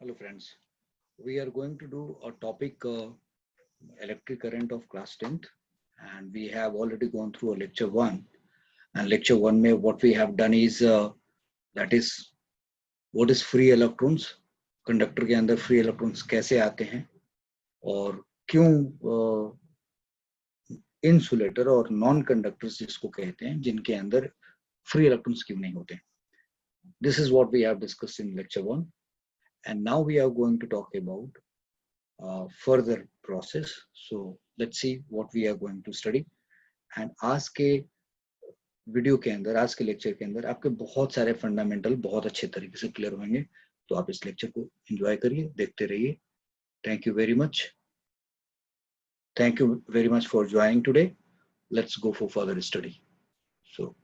Hello friends, we are going to do a topic electric current of class 10th, and we have already gone through a lecture 1, and lecture 1 में what we have done is that is what is free electrons, conductor के अंदर free electrons कैसे आते हैं और क्यों insulator और non conductors जिसको कहते हैं जिनके अंदर free electrons क्यों नहीं होते. This is what we have discussed in lecture 1. And now we are going to talk about further process. So let's see what we are going to study. And आज के वीडियो के अंदर, आज के lecture के अंदर आपके बहुत सारे फंडामेंटल बहुत अच्छे तरीके से क्लियर होंगे. तो आप इस लेक्चर को एंजॉय करिए, देखते रहिए. Thank you very much. Thank you very much for joining today. Let's go for further study. So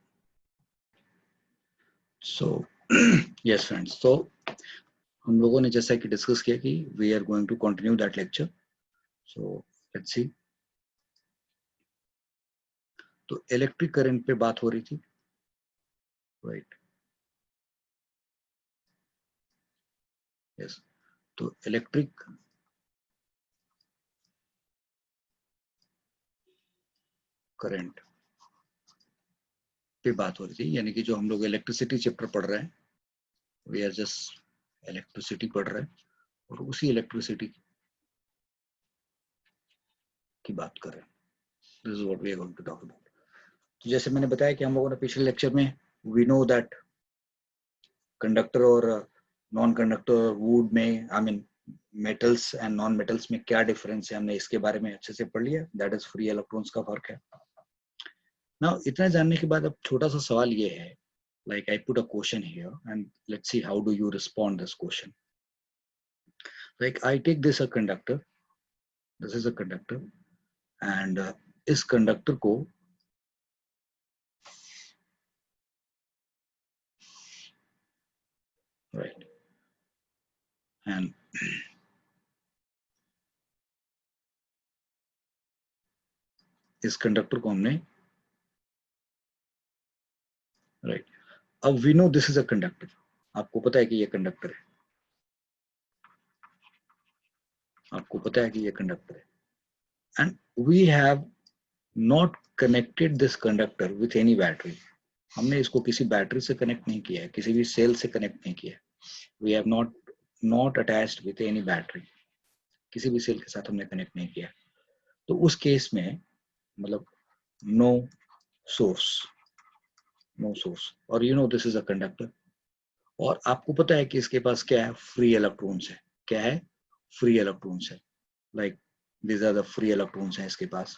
yes friends. So हम लोगों ने जैसा कि डिस्कस किया कि we are going to continue that lecture. So let's see. तो इलेक्ट्रिक करंट पे बात हो रही थी, राइट? यस. तो इलेक्ट्रिक करंट पे बात हो रही थी, यानी कि जो हम लोग इलेक्ट्रिसिटी चैप्टर पढ़ रहे हैं, वी आर जस्ट इलेक्ट्रिसिटी पढ़ रहे हैं और उसी इलेक्ट्रिसिटी की बात कर रहे हैं. This is what we are going to talk about. तो जैसे मैंने बताया कि हम लोगों ने पिछले लेक्चर में वी नो दैट कंडक्टर और नॉन कंडक्टर वुड में, I mean metals and non metals में क्या डिफरेंस है, हमने इसके बारे में अच्छे से पढ़ लिया. दैट इज फ्री इलेक्ट्रॉन्स का फर्क है. नाउ इतना जानने के बाद अब छोटा सा सवाल ये है, like I put a question here and let's see how do you respond this question. Like I take this a conductor, this is a conductor, and इस कंडक्टर को right and इस कंडक्टर को हमने राइट. अब we know this is a conductor. आपको पता है कि ये कंडक्टर है, आपको पता है कि ये कंडक्टर है. And we have not connected this conductor with any battery. हमने इसको किसी बैटरी से कनेक्ट नहीं किया है, किसी भी सेल से कनेक्ट नहीं किया है. We have not attached with any battery. किसी भी सेल के साथ हमने कनेक्ट नहीं किया. तो उस केस में मतलब नो सोर्स और you know this is a conductor. और आपको पता है कि इसके पास क्या है, फ्री इलेक्ट्रॉन्स है. क्या है? फ्री इलेक्ट्रॉन्स है. Like this are the free electrons है इसके पास.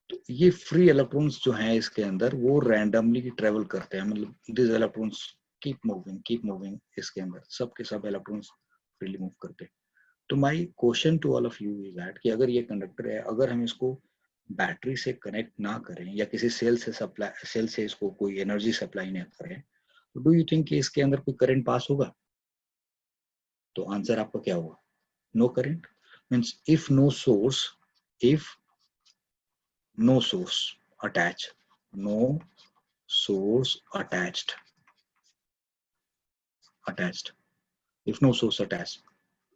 तो ये फ्री इलेक्ट्रॉन्स जो हैं इसके अंदर वो रैंडमली ट्रेवल करते हैं. मतलब दिस इलेक्ट्रॉन्स कीप मूविंग इसके अंदर सबके सब इलेक्ट्रॉन्स फ्रीली मूव करते हैं. तो my question to all of you is that कि अगर ये कंडक्टर है, अगर हम इसको बैटरी से कनेक्ट ना करें या किसी सेल से इसको कोई एनर्जी सप्लाई ना करें, तो डू यू थिंक कि इसके अंदर कोई करंट पास होगा? तो आंसर आपका क्या होगा? No current. Means if no source attached, if no source attached,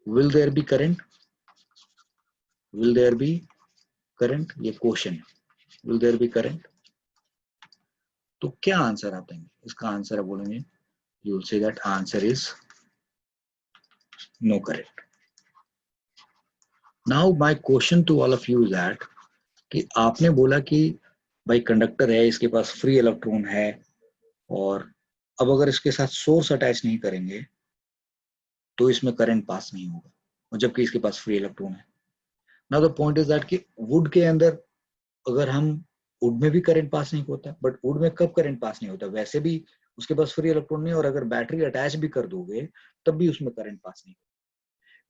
will there be current? ये क्वेश्चन है. will there be current? तो क्या आंसर आप देंगे? इसका आंसर आप बोलेंगे, you will say that answer is no current. Now my question to all of you is that कि आपने बोला कि भाई कंडक्टर है, इसके पास फ्री इलेक्ट्रॉन है, और अब अगर इसके साथ सोर्स अटैच नहीं करेंगे तो इसमें करंट पास नहीं होगा, और जबकि इसके पास फ्री इलेक्ट्रॉन है. Now the point is that कि वुड के अंदर अगर हम वुड में भी करंट पास नहीं होता, बट वुड में कब करंट पास नहीं होता? वैसे भी उसके पास फ्री इलेक्ट्रॉन नहीं, और अगर बैटरी अटैच भी कर दोगे तब भी उसमें करंट पास नहीं होता.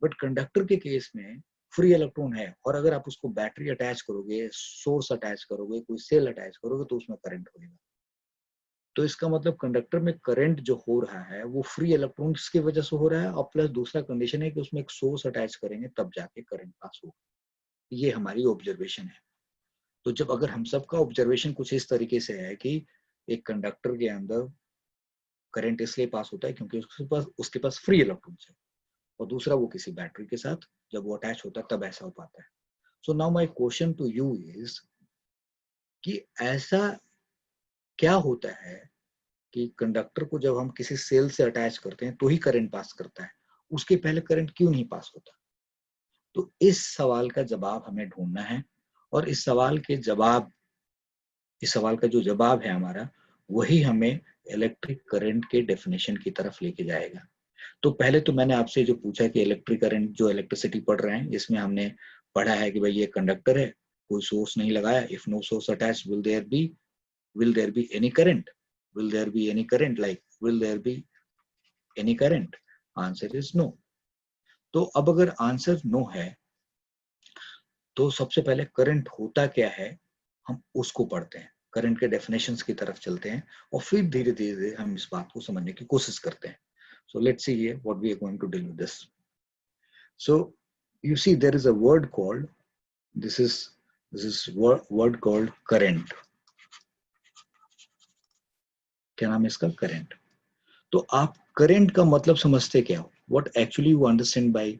बट कंडक्टर के केस में फ्री इलेक्ट्रॉन है, और अगर आप उसको बैटरी अटैच करोगे, सोर्स अटैच करोगे, कोई सेल अटैच करोगे, तो उसमें करंट होगा. तो इसका मतलब कंडक्टर में करंट जो हो रहा है वो फ्री इलेक्ट्रॉन्स की वजह से हो रहा है, और प्लस दूसरा कंडीशन है कि उसमें एक सोर्स अटैच करेंगे तब जाके करंट पास होगा. ये हमारी ऑब्जर्वेशन है. तो जब अगर हम सबका ऑब्जर्वेशन कुछ इस तरीके से है कि एक कंडक्टर के अंदर करंट इसलिए पास होता है क्योंकि उसके पास फ्री इलेक्ट्रॉन्स है, और दूसरा वो किसी बैटरी के साथ जब वो अटैच होता है तब ऐसा हो पाता है। So now my question to you is कि ऐसा क्या होता है कि कंडक्टर को जब हम किसी सेल से अटैच करते हैं तो ही करंट पास करता है, उसके पहले करंट क्यों नहीं पास होता? तो इस सवाल का जवाब हमें ढूंढना है, और इस सवाल का जो जवाब है हमारा, वही हमें इलेक्ट्रिक करंट के डेफिनेशन की तरफ लेके जाएगा। तो पहले तो मैंने आपसे जो पूछा कि इलेक्ट्रिक करंट जो इलेक्ट्रिसिटी पढ़ रहे हैं, इसमें हमने पढ़ा है कि भाई ये कंडक्टर है, कोई सोर्स नहीं लगाया, if no source attach will there be any current? Will there be any current? Like, will there be any current? Answer is no. तो अब अगर आंसर नो है तो सबसे पहले करंट होता क्या है हम उसको पढ़ते हैं, करंट के डेफिनेशंस की तरफ चलते हैं, और फिर धीरे धीरे हम इस बात को समझने की कोशिश करते हैं. So let's see here what we are going to deal with this. So you see there is a word called, this is word called current. क्या नाम है इसका? करंट. तो आप करंट का मतलब समझते क्या हो? What actually you understand by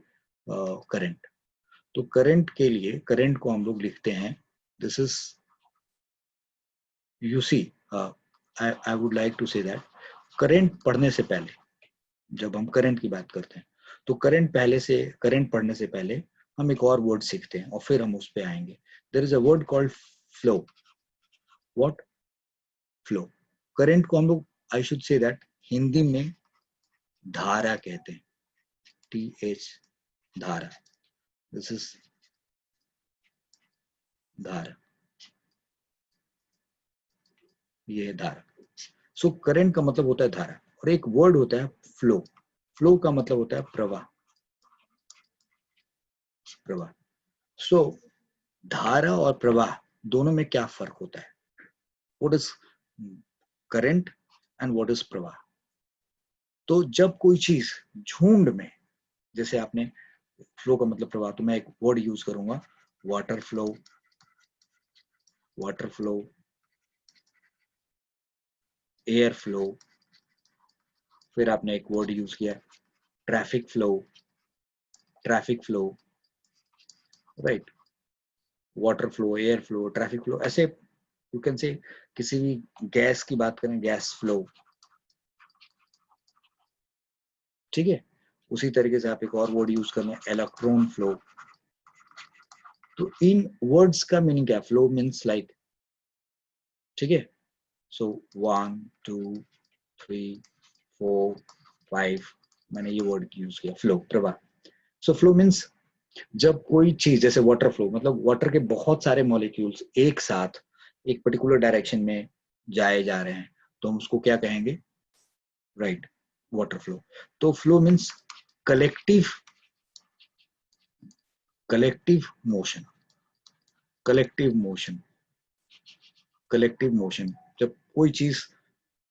current? तो करंट के लिए, करंट को हम लोग लिखते हैं, this is, you see, I would like to say that current पढ़ने से पहले, जब हम करंट की बात करते हैं तो करंट पढ़ने से पहले हम एक और वर्ड सीखते हैं और फिर हम उस पे आएंगे. There is a word called flow. What? Flow. Current को हम लोग, I should say that, Hindi में धारा कहते हैं. TH, धारा. दिस इज धारा, ये है धारा. सो करंट का मतलब होता है धारा, और एक वर्ड होता है फ्लो. फ्लो का मतलब होता है प्रवाह. प्रवाह. सो धारा और प्रवाह दोनों में क्या फर्क होता है? What is current and what is प्रवाह? तो जब कोई चीज झुंड में, जैसे आपने फ्लो का मतलब प्रवाह, तो मैं एक वर्ड यूज करूंगा, water flow. Water flow, air flow. फिर आपने एक वर्ड यूज किया traffic flow. Traffic flow, right. Water flow, air flow, traffic flow, ऐसे यू कैन से. किसी भी गैस की बात करें, गैस फ्लो. ठीक है. उसी तरीके से आप एक और वर्ड यूज करें, इलेक्ट्रॉन फ्लो. तो इन वर्ड्स का मीनिंग क्या? फ्लो मीन्स लाइक, ठीक है. सो 1 2 3 4 5, मैंने ये वर्ड यूज किया, फ्लो, प्रवाह. सो फ्लो मीन्स जब कोई चीज, जैसे वाटर फ्लो, मतलब वाटर के बहुत सारे मॉलिक्यूल्स एक साथ एक पर्टिकुलर डायरेक्शन में जाए जा रहे हैं, तो हम उसको क्या कहेंगे? Right, water flow. तो flow means collective motion. Collective motion. Collective motion, जब कोई चीज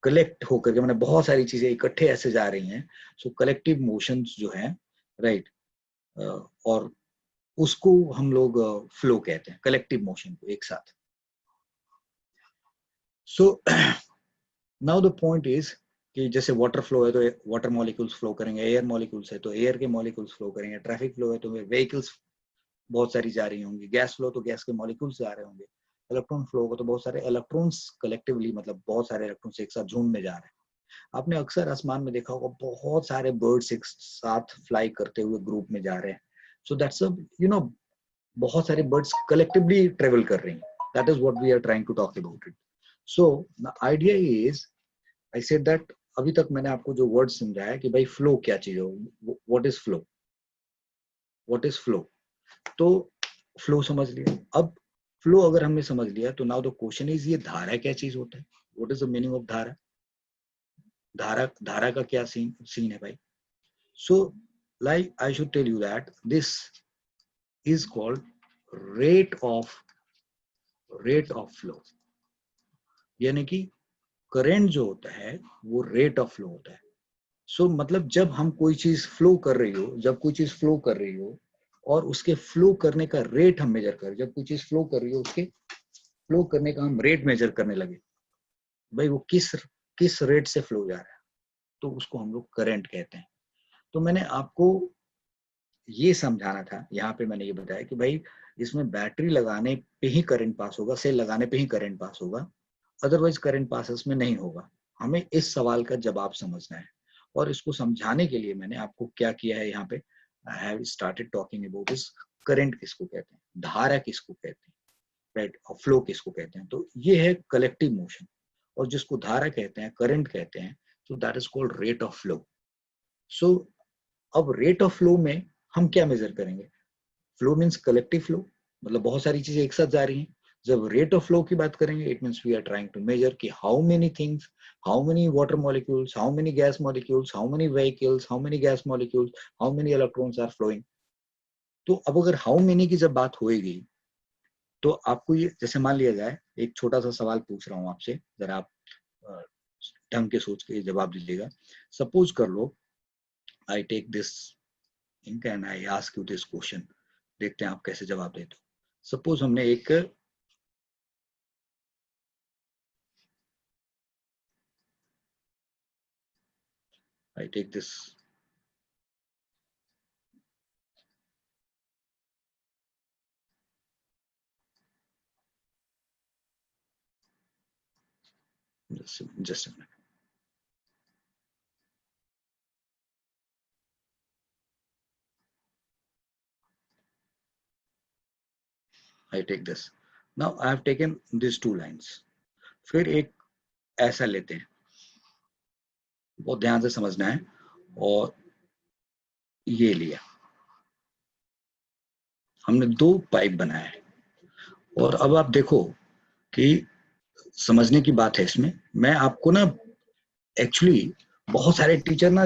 कलेक्ट होकर के, मैंने बहुत सारी चीजें इकट्ठे ऐसे जा रही हैं, सो कलेक्टिव मोशंस जो है, राइट, और उसको हम लोग फ्लो कहते हैं, कलेक्टिव मोशन को एक साथ. सो नाउ द पॉइंट इज कि जैसे वाटर फ्लो है तो वाटर मॉलिक्यूल्स फ्लो करेंगे, एयर मॉलिक्यूल्स है तो एयर के मॉलिक्यूल्स फ्लो करेंगे, ट्रैफिक फ्लो है तो व्हीकल्स बहुत सारी जा रही होंगी, गैस फ्लो तो गैस के मॉलिक्यूल्स जा रहे होंगे, इलेक्ट्रॉन फ्लो होगा तो बहुत सारे इलेक्ट्रॉन्स कलेक्टिवली, मतलब बहुत सारे इलेक्ट्रॉन्स एक साथ झुंड में जा रहे हैं. आपने अक्सर आसमान में देखा होगा बहुत सारे बर्ड्स एक साथ फ्लाई करते हुए ग्रुप में जा रहे हैं. So that's a, you know, बहुत सारे बर्ड्स कलेक्टिवली ट्रेवल कर रही हैं. That is what we are trying to talk about it. So the idea is, I said that, अभी तक मैंने आपको जो वर्ड समझाया कि भाई फ्लो क्या चीज है, what is flow, what is flow. तो फ्लो समझ लिया. अब फ्लो अगर हमने समझ लिया तो नाउ द क्वेश्चन इज, ये धारा क्या चीज होता है? What is the meaning of dhara? धारा का क्या सीन है भाई? So like I should tell you that this is called rate of flow. यानी कि करंट जो होता है वो रेट ऑफ फ्लो होता है. सो मतलब जब हम कोई चीज फ्लो कर रही हो, जब कोई चीज फ्लो कर रही हो और उसके फ्लो करने का रेट हम मेजर करें, जब कोई चीज फ्लो कर रही हो उसके फ्लो करने का हम रेट मेजर करने लगे, भाई वो किस रेट से फ्लो जा रहा है, तो उसको हम लोग करंट कहते हैं. तो मैंने आपको ये समझाना था। यहाँ पे मैंने ये बताया कि भाई इसमें बैटरी लगाने पे ही करंट पास होगा, सेल लगाने पे ही करंट पास होगा, अदरवाइज करंट पास इसमें नहीं होगा। हमें इस सवाल का जवाब समझना है, और इसको समझाने के लिए मैंने आपको क्या किया है, यहाँ पे I have started talking about this current किसको कहते हैं, धारा किसको कहते हैं, राइट, और फ्लो किसको कहते हैं। तो ये है कलेक्टिव मोशन, और जिसको धारा कहते हैं, करंट कहते हैं, तो that is called rate of flow. So अब रेट ऑफ फ्लो में हम क्या मेजर करेंगे? फ्लो मीन्स कलेक्टिव फ्लो, मतलब बहुत सारी चीजें एक साथ जा रही हैं। जब रेट ऑफ फ्लो की बात करेंगे, it means we are trying to measure कि how many things, how many water molecules, how many gas molecules, how many vehicles, how many gas molecules, how many electrons are flowing. तो अब अगर how many की जब बात होएगी, तो आपको ये, जैसे मान लिया जाए, एक छोटा सा सवाल पूछ रहा हूँ आपसे, जरा आप ढंग के सोच के जवाब दीजिएगा। सपोज कर लो I take this ink and I ask you this question, देखते हैं आप कैसे जवाब देते हो। सपोज हमने एक I take this just a minute. I take this. Now I have taken these two lines. फिर एक ऐसा लेते हैं, बहुत ध्यान से समझना है, और ये लिया, हमने दो पाइप बनाए, और अब आप देखो कि समझने की बात है इसमें। मैं आपको ना, एक्चुअली बहुत सारे टीचर ना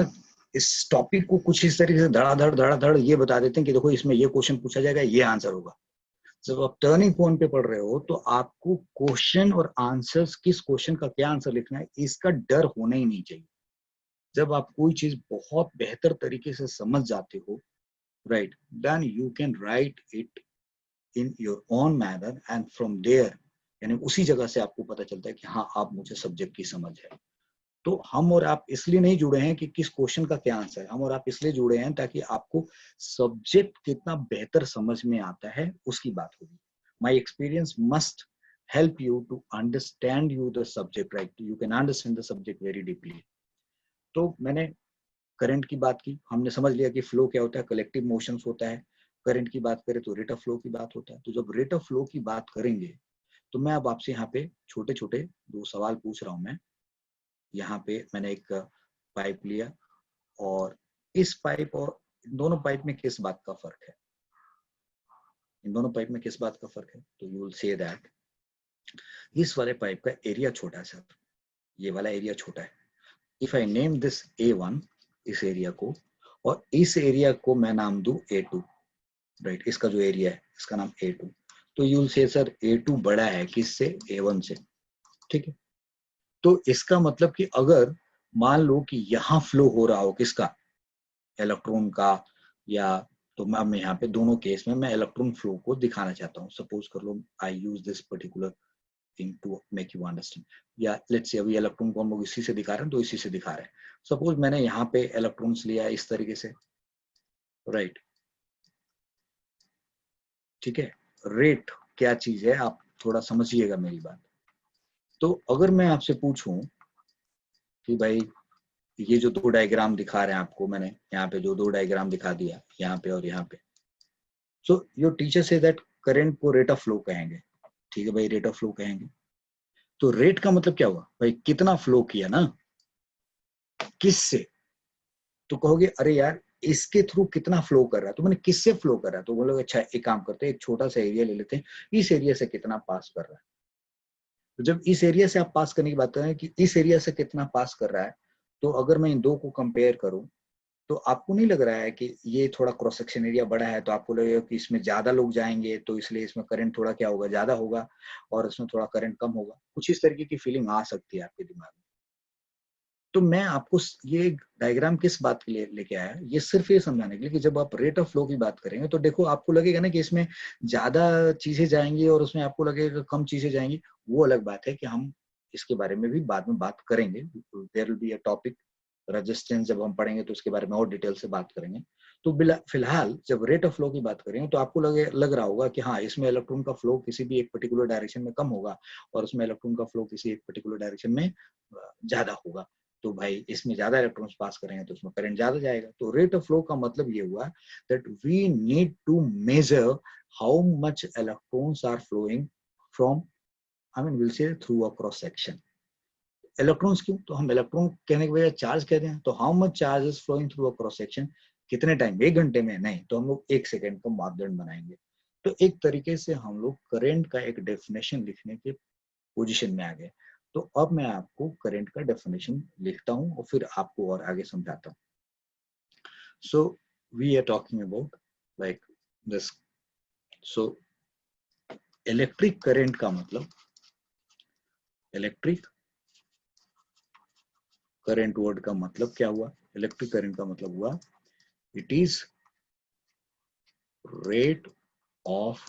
इस टॉपिक को कुछ इस तरीके से धड़ाधड़ ये बता देते हैं कि देखो इसमें ये क्वेश्चन पूछा जाएगा, ये आंसर होगा। जब आप टर्निंग पॉइंट पे पढ़ रहे हो, तो आपको क्वेश्चन और आंसर्स, किस क्वेश्चन का क्या आंसर लिखना है, इसका डर होना ही नहीं चाहिए। जब आप कोई चीज बहुत बेहतर तरीके से समझ जाते हो, right, then you can write it in your own manner, and from there, यानी उसी जगह से आपको पता चलता है कि हाँ, आप मुझे सब्जेक्ट की समझ है। तो हम और आप इसलिए नहीं जुड़े हैं कि किस क्वेश्चन का क्या आंसर है, हम और आप इसलिए जुड़े हैं ताकि आपको सब्जेक्ट कितना बेहतर समझ में आता है उसकी बात होगी। My experience must help you to understand you the subject, right? You can understand the subject very deeply. तो मैंने करंट की बात की, हमने समझ लिया कि फ्लो क्या होता है, कलेक्टिव मोशंस होता है। करंट की बात करें तो रेट ऑफ फ्लो की बात होता है। तो जब रेट ऑफ फ्लो की बात करेंगे, तो मैं अब आपसे यहाँ पे छोटे छोटे दो सवाल पूछ रहा हूँ मैं। यहाँ पे मैंने एक पाइप लिया, और इस पाइप और इन दोनों पाइप में किस बात का फर्क है, इन दोनों पाइप में किस बात का फर्क है? तो यू विल से दैट इस वाले पाइप का एरिया छोटा है सर, ये वाला एरिया छोटा है। If I name this A1, इस एरिया को, और इस एरिया को मैं नाम दूं A2, राइट, इसका जो एरिया है इसका नाम A2, तो यू विल से सर A2 बड़ा है किससे? A1 से, ठीक है। तो इसका मतलब कि अगर मान लो कि यहाँ फ्लो हो रहा हो किसका, इलेक्ट्रॉन का, या तो मैं यहाँ पे दोनों केस में मैं इलेक्ट्रॉन फ्लो को दिखाना चाहता हूँ। सपोज कर लो I use this particular thing to make you understand, या लेट्स से अभी इलेक्ट्रॉन को हम लोग इसी से दिखा रहे हैं, तो इसी से दिखा रहे हैं। सपोज मैंने यहाँ पे इलेक्ट्रॉन्स लिया इस तरीके से, राइट, ठीक है। रेट क्या चीज है, आप थोड़ा समझिएगा मेरी बात। तो अगर मैं आपसे पूछूं कि भाई ये जो दो डायग्राम दिखा रहे हैं आपको, मैंने यहाँ पे जो दो डायग्राम दिखा दिया, यहाँ पे और यहाँ पे, सो योर टीचर से दैट करंट को रेट ऑफ फ्लो कहेंगे, ठीक है भाई, रेट ऑफ फ्लो कहेंगे। तो रेट का मतलब क्या हुआ भाई, कितना फ्लो किया ना, किससे? तो कहोगे अरे यार इसके थ्रू कितना फ्लो कर रहा है, तो मैंने किससे फ्लो कर रहा है, तो बोलोगे अच्छा एक काम करते हैं, एक छोटा सा एरिया ले लेते हैं, इस एरिया से कितना पास कर रहा है। तो जब इस एरिया से आप पास करने की बात करें कि इस एरिया से कितना पास कर रहा है, तो अगर मैं इन दो को कंपेयर करूं, तो आपको नहीं लग रहा है कि ये थोड़ा क्रॉस सेक्शन एरिया बड़ा है, तो आपको लगेगा कि इसमें ज्यादा लोग जाएंगे, तो इसलिए इसमें करंट थोड़ा क्या होगा, ज्यादा होगा, और इसमें थोड़ा करंट कम होगा। कुछ इस तरीके की फीलिंग आ सकती है आपके दिमाग में। तो मैं आपको ये डायग्राम किस बात के लिए लेके आया, ये सिर्फ ये समझाने के लिए कि जब आप रेट ऑफ फ्लो की बात करेंगे, तो देखो आपको लगेगा ना कि इसमें ज्यादा चीजें जाएंगी और उसमें आपको लगेगा कम चीजें जाएंगी, वो अलग बात है कि हम इसके बारे में भी बाद में बात करेंगे। There will be a topic resistance जब हम पढ़ेंगे तो उसके बारे में और डिटेल से बात करेंगे। तो फिलहाल जब रेट ऑफ फ्लो की बात करेंगे तो आपको लग रहा होगा कि हाँ, इसमें इलेक्ट्रॉन का फ्लो किसी भी एक पर्टिकुलर डायरेक्शन में कम होगा और उसमें इलेक्ट्रॉन का फ्लो किसी एक पर्टिकुलर डायरेक्शन में ज्यादा होगा। तो भाई इसमें ज्यादा इलेक्ट्रॉन्स पास करेंगे तो उसमें करंट ज्यादा जाएगा। तो रेट ऑफ फ्लो का मतलब ये हुआ that we need to measure how much electrons are flowing from, I mean will say through a cross section. Electrons क्यों? तो हम इलेक्ट्रॉन कहने के बजाय चार्ज कहते हैं। तो how much charge is flowing through a cross section, कितने टाइम, 1 घंटे में? नहीं, तो हम लोग 1 सेकेंड का मापदंड बनाएंगे। तो एक तरीके से हम लोग करंट का एक डेफिनेशन लिखने के पोजीशन में आ गए। तो अब मैं आपको करंट का डेफिनेशन लिखता हूं और फिर आपको और आगे समझाता हूं। So we are talking about like this. So electric current का मतलब, इलेक्ट्रिक करंट वर्ड का मतलब क्या हुआ? इलेक्ट्रिक करंट का मतलब हुआ it is rate of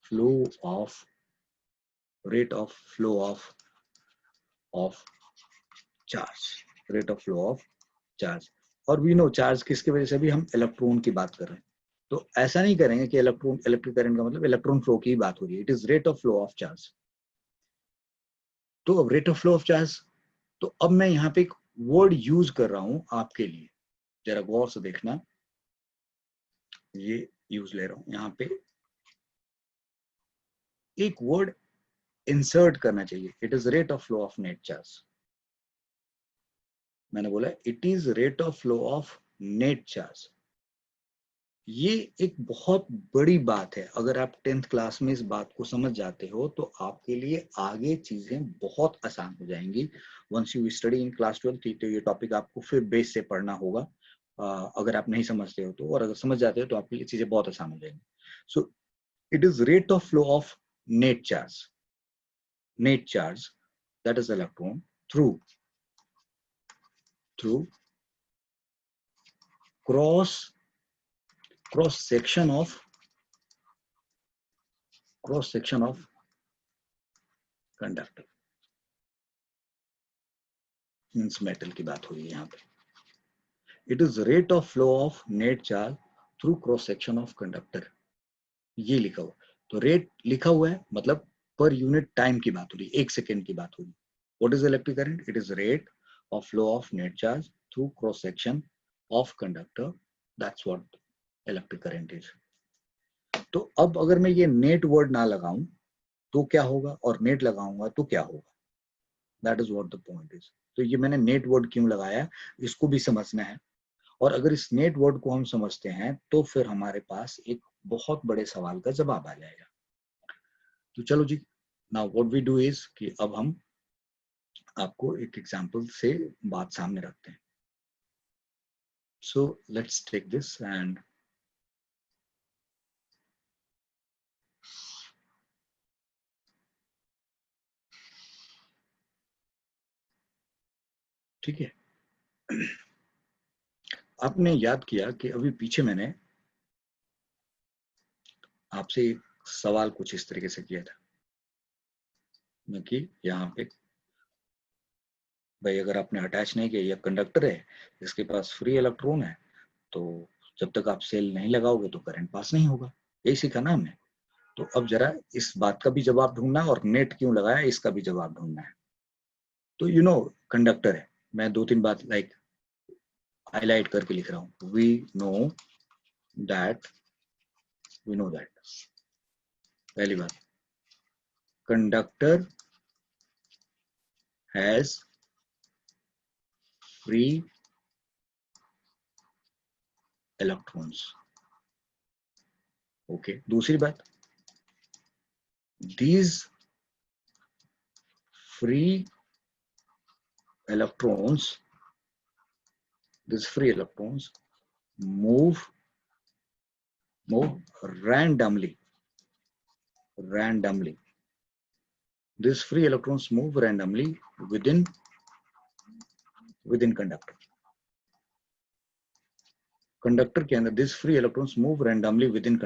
flow of rate of flow of charge, rate of flow of charge। और वी नो चार्ज किसकी वजह से? भी हम इलेक्ट्रॉन की बात कर रहे हैं। तो ऐसा नहीं करेंगे कि इलेक्ट्रॉन, इलेक्ट्रिक करंट का मतलब इलेक्ट्रॉन फ्लो की बात हो रही है। It is rate of flow of charge. तो अब rate of flow of charge, तो अब मैं यहाँ पे एक वर्ड यूज कर रहा हूं आपके लिए, जरा गौर से देखना। ये यूज ले रहा हूं यहाँ पे, एक वर्ड इंसर्ट करना चाहिए। It is rate of flow of net charge. मैंने बोला it is rate of flow of net charge. ये एक बहुत बड़ी बात है। अगर आप 10th क्लास में इस बात को समझ जाते हो तो आपके लिए आगे चीजें बहुत आसान हो जाएंगी। Once you study in class 12 तो ये टॉपिक आपको फिर बेस से पढ़ना होगा। अगर आप नहीं समझते हो तो, और अगर समझ जाते हो तो आपके लिए चीजें बहुत आसान हो जाएंगी। So it is rate of flow of net charge. Net charge, that is electron through cross section of conductor, means metal की बात हो रही है यहाँ पे। It is rate of flow of net charge through cross section of conductor। ये लिखा हुआ, तो रेट लिखा हुआ है मतलब पर यूनिट टाइम की बात हो रही है, 1 सेकेंड की बात हो रही है। What is electric current? It is rate of flow of net charge through cross section of conductor। That's what electric current is। तो अब अगर मैं ये नेट वर्ड ना लगाऊं तो क्या होगा, और नेट लगाऊंगा तो क्या होगा? That is what the point is. तो ये मैंने नेट वर्ड क्यों लगाया, इसको भी समझना है। और अगर इस नेट वर्ड को हम समझते हैं तो फिर हमारे पास एक बहुत बड़े सवाल का जवाब आ जाएगा। तो चलो जी, now what we do is कि अब हम आपको एक एग्जांपल से बात सामने रखते हैं। So let's take this and ठीक है। आपने याद किया कि अभी पीछे मैंने आपसे एक सवाल कुछ इस तरीके से किया था कि यहाँ पे भाई अगर आपने अटैच नहीं किया, या कंडक्टर है जिसके पास फ्री इलेक्ट्रॉन है, तो जब तक आप सेल नहीं लगाओगे तो करंट पास नहीं होगा। यही सीखा ना हमने। तो अब जरा इस बात का भी जवाब ढूंढना, और नेट क्यों लगाया इसका भी जवाब ढूंढना है। तो यू नो कंडक्टर है, मैं 2-3 बात लाइक हाईलाइट करके लिख रहा हूं। वी नो दैट पहली बात, conductor has free electrons. Okay, दूसरी बात, these free electrons move randomly these free electrons move randomly within conductor के अंदर these free electrons move randomly within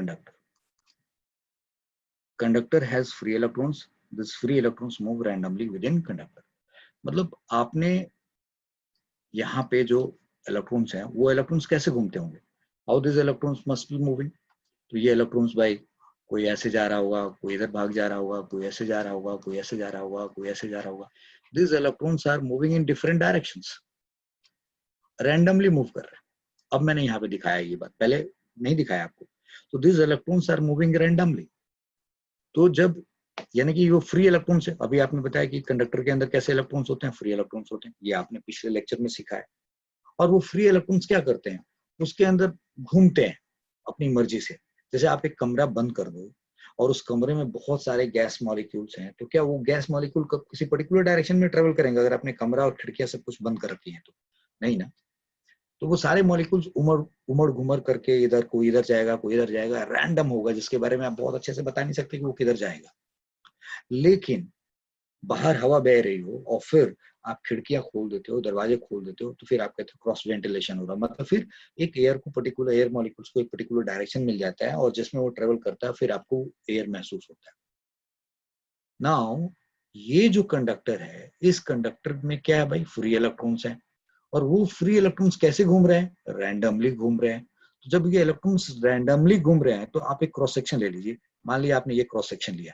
conductor has free electrons, these free electrons move randomly within conductor। मतलब आपने यहाँ पे जो electrons हैं वो इलेक्ट्रॉन्स कैसे घूमते होंगे, how this electrons must be moving. तो ये इलेक्ट्रॉन्स भाई कोई ऐसे जा रहा होगा, कोई इधर भाग जा रहा होगा, कोई ऐसे जा रहा होगा, कोई ऐसे जा रहा होगा, कोई ऐसे जा रहा होगा। This electrons are moving in different directions, randomly move कर रहे हैं। अब मैंने यहाँ पे दिखाया ये बात, पहले नहीं दिखाया आपको। तो this electrons are moving randomly. तो जब यानी कि वो फ्री इलेक्ट्रॉन्स है, अभी आपने बताया कि कंडक्टर के अंदर कैसे इलेक्ट्रॉन्स होते हैं, फ्री इलेक्ट्रॉन्स होते हैं, ये आपने पिछले लेक्चर में सीखा है। और वो फ्री इलेक्ट्रॉन्स क्या करते हैं, उसके अंदर घूमते हैं अपनी मर्जी से। जैसे आप एक कमरा बंद कर दो और उस कमरे में बहुत सारे गैस मॉलिक्यूल्स हैं, तो क्या वो गैस मॉलिक्यूल किसी पर्टिकुलर डायरेक्शन में ट्रेवल करेंगे अगर आपने कमरा और खिड़कियां सब कुछ बंद कर रखी है तो? नहीं ना। तो वो सारे मॉलिक्यूल्स उमड़ घुमड़ करके इधर, कोई इधर जाएगा, कोई इधर जाएगा, रैंडम होगा, जिसके बारे में आप बहुत अच्छे से बता नहीं सकते कि वो किधर जाएगा। लेकिन बाहर हवा बह रही हो और फिर आप खिड़कियां खोल देते हो, दरवाजे खोल देते हो, तो फिर आप कहते हो क्रॉस वेंटिलेशन हो रहा, मतलब फिर एक एयर को पर्टिकुलर एयर मॉलिक्यूल्स को एक पर्टिकुलर डायरेक्शन मिल जाता है और जिसमें वो ट्रेवल करता है, फिर आपको एयर महसूस होता है। नाउ ये जो कंडक्टर है, इस कंडक्टर में क्या है भाई, फ्री इलेक्ट्रॉन्स है। और वो फ्री इलेक्ट्रॉन्स कैसे घूम रहे हैं, रैंडमली घूम रहे हैं। तो जब ये इलेक्ट्रॉन्स रैंडमली घूम रहे हैं तो आप एक क्रॉस सेक्शन ले लीजिए। मान लिया आपने ये क्रॉस सेक्शन लिया,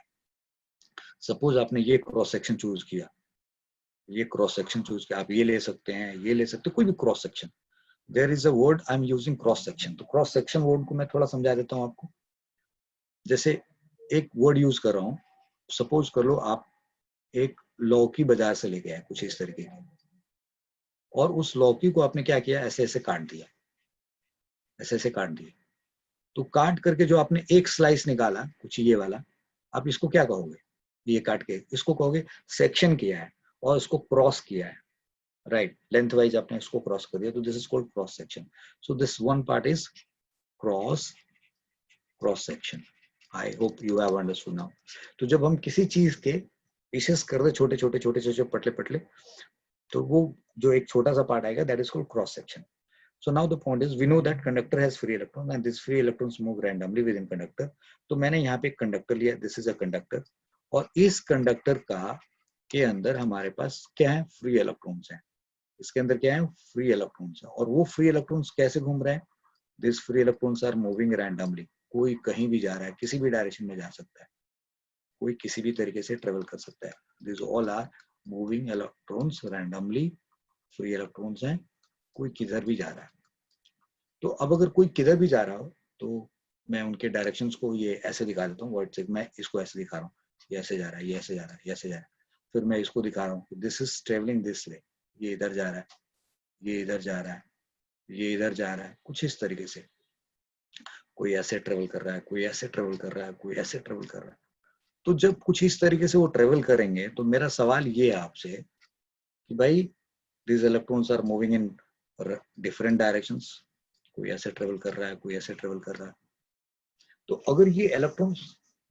सपोज आपने ये क्रॉस सेक्शन चूज किया, ये क्रॉस सेक्शन चूज किया, आप ये ले सकते हैं, ये ले सकते हैं, कोई भी cross section. There is a word I am using cross section. तो क्रॉस सेक्शन वर्ड को मैं थोड़ा समझा देता हूँ आपको। जैसे एक वर्ड यूज कर रहा हूँ, सपोज कर लो आप एक लौकी बाजार से लेके आए कुछ इस तरीके की, और उस लौकी को आपने क्या किया, ऐसे ऐसे काट दिया, ऐसे ऐसे काट दिया। तो काट करके जो आपने एक स्लाइस निकाला कुछ ये वाला, आप इसको क्या कहोगे, ये काट के इसको कहोगे सेक्शन किया है और इसको क्रॉस किया है, राइट, लेंथ वाइज आपने इसको क्रॉस कर दिया, तो this is called cross section. So this one part is cross section. I hope you have understood now. तो जब हम किसी चीज के पीसेस कर दे छोटे छोटे छोटे छोटे पतले पतले, तो वो जो एक छोटा सा पार्ट आएगा, that is called cross section. So now the point is we know that conductor has free electrons and these free electrons move randomly within conductor. तो मैंने यहाँ पे एक कंडक्टर लिया, this is a conductor, और इस conductor का के अंदर हमारे पास क्या है, फ्री इलेक्ट्रॉन्स हैं। इसके अंदर क्या है, फ्री इलेक्ट्रॉन्स है। और वो फ्री इलेक्ट्रॉन्स कैसे घूम रहे हैं, this free electrons are moving randomly. कोई कहीं भी जा रहा है, किसी भी डायरेक्शन में जा सकता है, कोई किसी भी तरीके से ट्रेवल कर सकता है। This all are moving electrons randomly, free electrons हैं, कोई किधर भी जा रहा है। तो अब अगर कोई किधर भी जा रहा हो तो मैं उनके डायरेक्शंस को ये ऐसे दिखा देता हूँ वर्ड से, मैं इसको ऐसे दिखा रहा हूँ, ये ऐसे जा रहा है, ये ऐसे जा रहा है, ये ऐसे जा रहा है। फिर मैं इसको दिखा रहा हूँ, this is travelling this way, ये इधर जा रहा है, ये इधर जा रहा है, ये इधर जा रहा है, कुछ इस तरीके से। कोई ऐसे ट्रेवल कर रहा है, कोई ऐसे ट्रेवल कर रहा है, कोई ऐसे ट्रेवल कर रहा है। तो जब कुछ इस तरीके से वो ट्रेवल करेंगे, तो मेरा सवाल ये है आपसे कि भाई these electrons are moving in different directions, कोई ऐसे ट्रेवल कर रहा है, कोई ऐसे ट्रेवल कर रहा है। तो अगर ये इलेक्ट्रॉन्स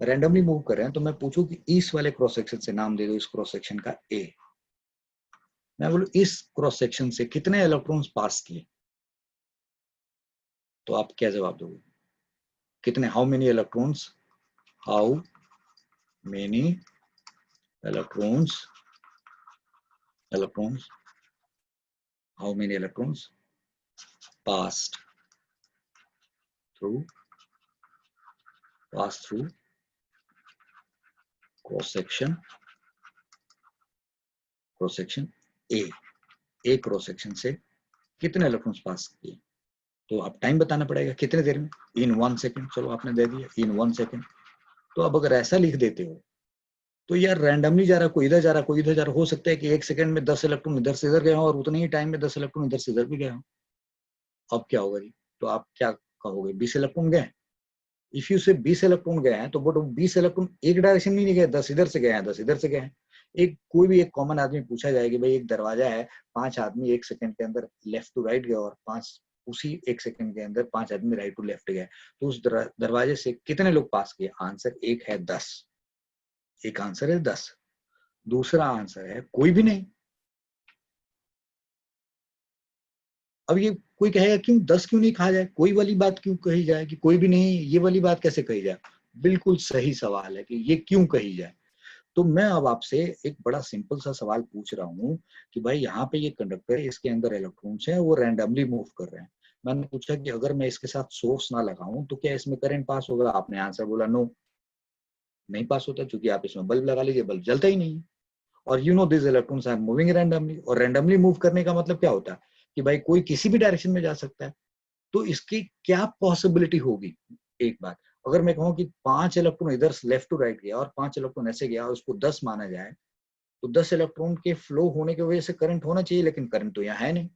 रैंडमली मूव कर रहे हैं, तो मैं पूछूं कि इस वाले क्रॉस सेक्शन से नाम दे दो, इस क्रॉस सेक्शन का ए, मैं बोलूं इस क्रॉस सेक्शन से कितने इलेक्ट्रॉन्स पास किए, तो आप क्या जवाब दोगे, कितने, how many electrons, how many electrons, how many electrons passed through cross section A cross section से कितने इलेक्ट्रॉन्स पास किए। तो आप टाइम बताना पड़ेगा कितने देर में, इन 1 सेकेंड। चलो आपने दे दिया इन 1 सेकेंड। तो अब अगर ऐसा लिख देते हो तो यार रैंडमली जा रहा, कोई इधर जा रहा, कोई इधर जा रहा, हो सकता है कि 1 सेकंड में 10 इलेक्ट्रॉन इधर से इधर गए हो और उतने ही टाइम में 10 इलेक्ट्रॉन इधर से इधर भी गए हो। अब क्या होगा जी, तो आप क्या कहोगे, 20 इलेक्ट्रॉन गए। इफ यू से 20 इलेक्ट्रॉन गए हैं, तो बट 20 इलेक्ट्रॉन एक डायरेक्शन में नहीं गए, 10 इधर से गए हैं, 10 इधर से गए हैं। एक कोई भी एक कॉमन आदमी पूछा जाए कि भाई एक दरवाजा है, 5 आदमी 1 सेकंड के अंदर लेफ्ट टू राइट गए और 5 उसी 1 सेकंड के अंदर 5 आदमी राइट टू लेफ्ट गए, तो उस दरवाजे से कितने लोग पास किए, आंसर एक है 10। एक आंसर है 10, दूसरा आंसर है कोई भी नहीं। अब ये कोई कहेगा क्यों 10 क्यों नहीं कहा जाए, कोई वाली बात क्यों कही जाए कि कोई भी नहीं, ये वाली बात कैसे कही जाए। बिल्कुल सही सवाल है कि ये क्यों कही जाए। तो मैं अब आपसे एक बड़ा सिंपल सा सवाल पूछ रहा हूँ कि भाई यहाँ पे ये कंडक्टर है, इसके अंदर इलेक्ट्रॉन्स हैं, वो रैंडमली मूव कर रहे हैं। मैंने पूछा कि अगर मैं इसके साथ सोर्स ना लगाऊं तो क्या इसमें करंट पास होगा? आपने आंसर बोला नो, नहीं पास होता, क्योंकि आप इसमें बल्ब लगा लीजिए, बल्ब जलता ही नहीं है। और you know this electrons are moving randomly, और रैंडमली मूव करने का मतलब क्या होता है कि भाई कोई किसी भी डायरेक्शन में जा सकता है। तो इसकी क्या पॉसिबिलिटी होगी? एक बात, अगर मैं कहूँ कि 5 इलेक्ट्रॉन इधर लेफ्ट टू राइट गया और 5 इलेक्ट्रॉन ऐसे गया और उसको 10 माना जाए, तो 10 इलेक्ट्रॉन के फ्लो होने की वजह से करंट होना चाहिए, लेकिन करंट तो यहाँ है नहीं।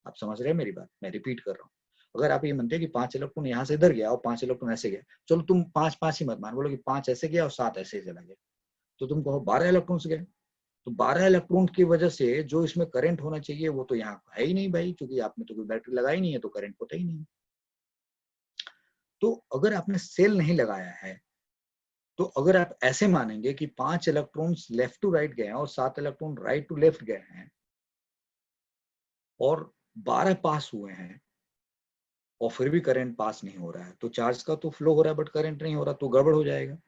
आप समझ रहे हैं मेरी बात? मैं रिपीट कर रहा हूँ। अगर आप ये मानते हैं कि 5 इलेक्ट्रॉन यहाँ से इधर गया और 5 इलेक्ट्रॉन ऐसे गया, चलो तुम 5-5 ही मत मान, बोलो कि 5 ऐसे गया और 7 ऐसे ही चला गया, तो तुम कहो 12 इलेक्ट्रॉन्स गए। तो 12 इलेक्ट्रॉन की वजह से जो इसमें करंट होना चाहिए वो तो यहाँ है ही नहीं भाई, क्योंकि आपने तो कोई बैटरी लगाई नहीं है, तो करंट होता ही नहीं। तो अगर आपने सेल नहीं लगाया है, तो अगर आप ऐसे मानेंगे कि 5 इलेक्ट्रॉन्स लेफ्ट टू राइट गए हैं और 7 इलेक्ट्रॉन राइट टू लेफ्ट गए हैं और 12 पास हुए हैं और फिर भी करंट पास नहीं हो रहा है, तो चार्ज का तो फ्लो हो रहा है बट करंट नहीं हो रहा, तो गड़बड़ हो जाएगा,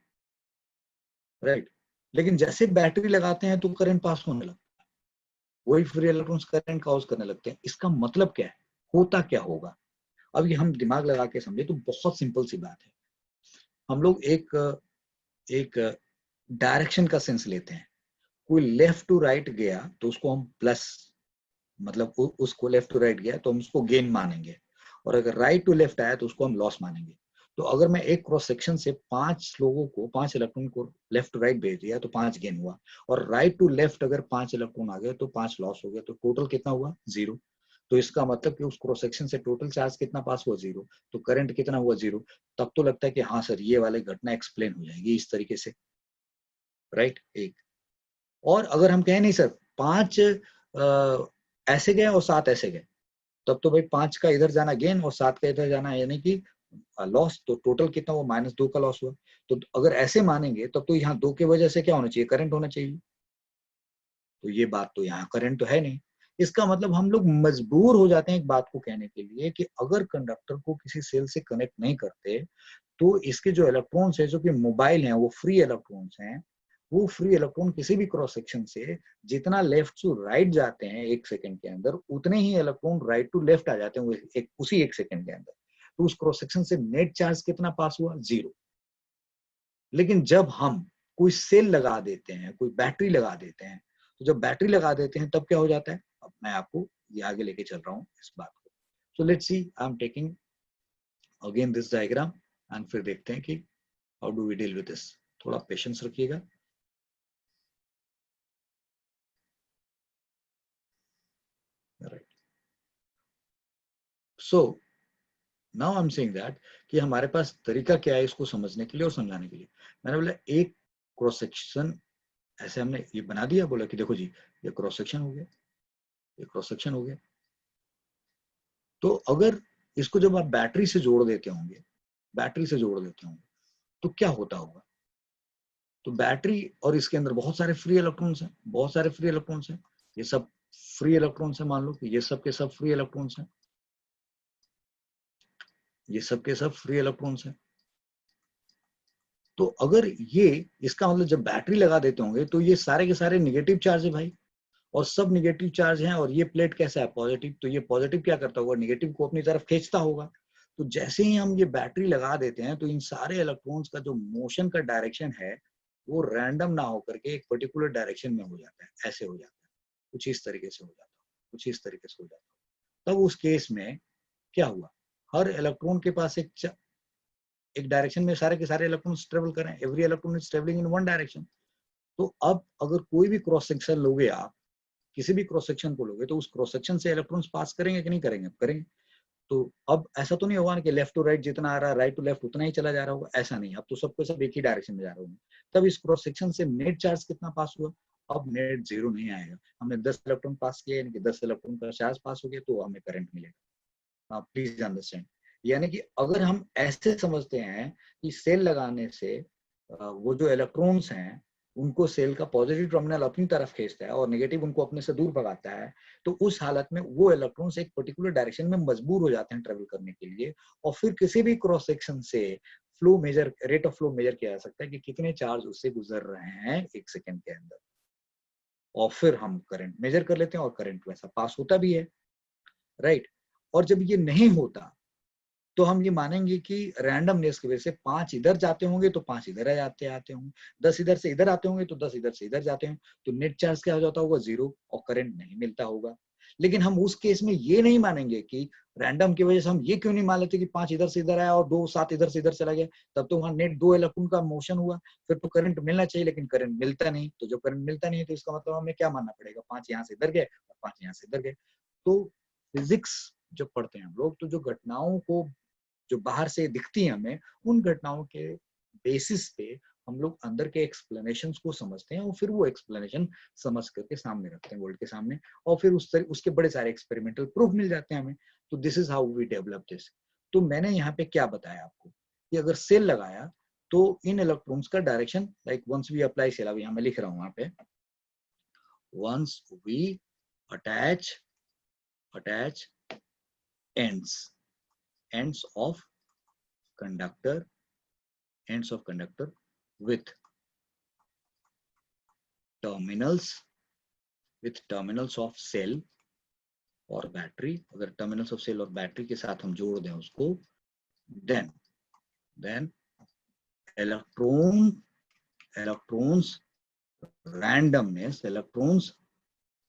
राइट? लेकिन जैसे बैटरी लगाते हैं तो करंट पास होने लगता है, वही फ्री इलेक्ट्रॉन्स करंट कॉज करने लगते हैं। इसका मतलब क्या है, होता क्या होगा? अब ये हम दिमाग लगा के समझे तो बहुत सिंपल सी बात है। हम लोग एक एक डायरेक्शन का सेंस लेते हैं। कोई लेफ्ट टू राइट गया तो उसको हम प्लस, मतलब उसको लेफ्ट टू राइट गया तो हम उसको गेन मानेंगे, और अगर राइट टू लेफ्ट आया तो उसको हम लॉस मानेंगे। तो अगर मैं एक क्रॉस सेक्शन से 5 लोगों को, 5 इलेक्ट्रॉन को लेफ्ट टू राइट भेज दिया तो 5 गेन हुआ, और राइट टू लेफ्ट अगर 5 इलेक्ट्रॉन आ गए तो 5 लॉस हो गया, तो टोटल कितना हुआ? 0। तो इसका मतलब कि उस क्रॉस सेक्शन से टोटल चार्ज कितना पास हुआ? 0। तो करंट कितना हुआ? 0। तब तो लगता है कि हाँ सर, ये वाली घटना एक्सप्लेन हो जाएगी इस तरीके से, राइट? एक और अगर हम कहें नहीं सर 5 ऐसे गए और 7 ऐसे गए, तब तो भाई 5 का इधर जाना गेन और 7 का इधर जाना यानी कि लॉस, तो टोटल कितना हुआ? -2 का लॉस हुआ। तो अगर ऐसे मानेंगे तब तो यहाँ 2 की वजह से क्या होना चाहिए? करंट होना चाहिए। तो ये बात तो यहाँ करंट तो है नहीं। इसका मतलब हम लोग मजबूर हो जाते हैं एक बात को कहने के लिए कि अगर कंडक्टर को किसी सेल से कनेक्ट नहीं करते तो इसके जो इलेक्ट्रॉन्स है, जो कि मोबाइल हैं, वो फ्री इलेक्ट्रॉन्स हैं, वो फ्री इलेक्ट्रॉन किसी भी क्रॉस सेक्शन से जितना लेफ्ट टू राइट जाते हैं 1 सेकंड के अंदर, उतने ही इलेक्ट्रॉन राइट टू लेफ्ट आ जाते हैं उसी 1 सेकंड के अंदर। तो उस क्रॉस सेक्शन से नेट चार्ज कितना पास हुआ? 0। लेकिन जब हम कोई सेल लगा देते हैं, कोई बैटरी लगा देते हैं, तो जब बैटरी लगा देते हैं तब क्या हो जाता है? अब मैं आपको ये आगे लेके चल रहा हूँ इस बात को। So let's see, I am taking again this diagram and फिर देखते हैं कि how do we deal with this. थोड़ा पेशेंस रखिएगा। Right, so now I am saying that कि हमारे पास तरीका क्या है इसको समझने के लिए और समझाने के लिए। मैंने बोला एक क्रॉस सेक्शन ऐसे हमने ये बना दिया, बोला कि देखो जी ये क्रॉस सेक्शन हो गया, ये क्रॉस सेक्शन हो गया। तो अगर इसको जब आप बैटरी से जोड़ देते होंगे, बैटरी से जोड़ देते होंगे तो क्या होता होगा? तो बैटरी और इसके अंदर बहुत सारे फ्री इलेक्ट्रॉन्स हैं, बहुत सारे फ्री इलेक्ट्रॉन्स हैं, ये सब फ्री इलेक्ट्रॉन्स हैं। मान लो कि ये सब के सब फ्री इलेक्ट्रॉन्स हैं, ये सब के सब फ्री इलेक्ट्रॉन्स हैं। तो अगर ये, इसका मतलब जब बैटरी लगा देते होंगे तो ये सारे के सारे निगेटिव चार्ज है भाई, और सब निगेटिव चार्ज हैं, और ये प्लेट कैसा है? पॉजिटिव। तो ये पॉजिटिव क्या करता होगा? निगेटिव को अपनी तरफ खींचता होगा। तो जैसे ही हम ये बैटरी लगा देते हैं तो इन सारे इलेक्ट्रॉन्स का जो मोशन का डायरेक्शन है वो रैंडम ना होकर के एक पर्टिकुलर डायरेक्शन में हो जाता है, ऐसे हो जाता है, कुछ इस तरीके से हो जाता है, कुछ इस तरीके से हो जाता है। तब उस केस में क्या हुआ? हर इलेक्ट्रॉन के पास एक डायरेक्शन में सारे के सारे इलेक्ट्रॉन्स ट्रेवल करें, every electron is travelling in one direction. तो अब अगर कोई भी क्रॉस सेक्शन लोगे आप, किसी भी क्रॉस सेक्शन को लोगे तो उस क्रॉस सेक्शन से इलेक्ट्रॉन्स पास करेंगे कि नहीं करेंगे? करेंगे। तो अब ऐसा तो नहीं होगा ना कि लेफ्ट टू राइट जितना आ रहा है राइट टू लेफ्ट उतना ही चला जा रहा होगा, ऐसा नहीं। अब तो सबको सब एक ही डायरेक्शन में जा रहे होंगे। तब इस क्रॉस सेक्शन से नेट चार्ज कितना पास हुआ? अब नेट 0 नहीं आएगा। हमने 10 इलेक्ट्रॉन पास किया, यानी कि 10 इलेक्ट्रॉन का चार्ज पास हो गया, तो हमें करंट मिलेगा। Please understand. यानी कि अगर हम ऐसे समझते हैं कि सेल लगाने से वो जो इलेक्ट्रॉन्स हैं उनको सेल का पॉजिटिव टर्मिनल अपनी तरफ खींचता है और नेगेटिव उनको अपने से दूर भगाता है, तो उस हालत में वो इलेक्ट्रॉन्स एक पर्टिकुलर डायरेक्शन में मजबूर हो जाते हैं ट्रेवल करने के लिए, और फिर किसी भी क्रॉस सेक्शन से flow measure, rate of flow measure किया जा सकता है कि कितने चार्ज उससे गुजर रहे हैं 1 सेकंड के अंदर, और फिर हम करंट मेजर कर लेते हैं और करंट वैसा पास होता भी है, राइट। और जब ये नहीं होता तो हम ये मानेंगे कि रैंडमनेस की वजह से 5 इधर जाते होंगे तो 5 इधर आते होंगे, 10 इधर से इधर आते होंगे तो 10 इधर से इधर जाते होंगे, तो नेट चार्ज क्या हो जाता होगा, 0, और करंट नहीं मिलता होगा। लेकिन हम उस केस में ये नहीं मानेंगे कि रैंडम की वजह से, हम ये क्यों नहीं मान लेते कि 5 इधर से इधर आया और 2 7 इधर से इधर चला गया, तब तो वहां नेट 2 इलेक्ट्रॉन का मोशन हुआ, फिर तो करंट मिलना चाहिए, लेकिन करंट मिलता नहीं। तो जब करंट मिलता नहीं है तो इसका मतलब हमें क्या मानना पड़ेगा, 5 यहाँ से इधर गए और 5 यहाँ से इधर गए। तो फिजिक्स जब पढ़ते हैं हम लोग, तो जो घटनाओं को जो बाहर से दिखती है हमें, उन घटनाओं के बेसिस पे हम लोग अंदर के एक्सप्लेनेशंस को समझते हैं और फिर वो एक्सप्लेनेशन समझ करके सामने रखते हैं वर्ल्ड के सामने, और फिर उसके बड़े सारे एक्सपेरिमेंटल प्रूफ मिल जाते हैं हमें। तो this is how we develop this. तो मैंने यहाँ पे क्या बताया आपको कि अगर सेल लगाया तो इन इलेक्ट्रॉन्स का direction, like once we apply cell, अभी यहाँ मैं लिख रहा हूँ वहां पे, once we attach ends of conductor with terminals of cell और बैटरी। अगर टर्मिनल्स ऑफ सेल और बैटरी के साथ हम जोड़ दें उसको, then electrons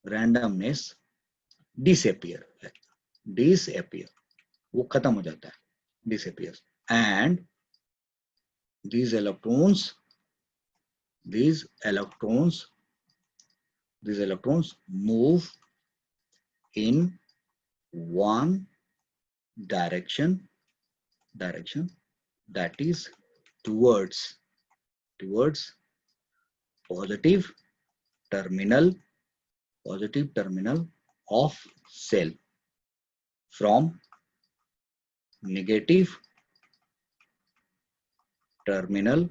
randomness disappear, वो खत्म हो जाता है, disappears, and these electrons move in one direction that is towards positive terminal of cell from negative terminal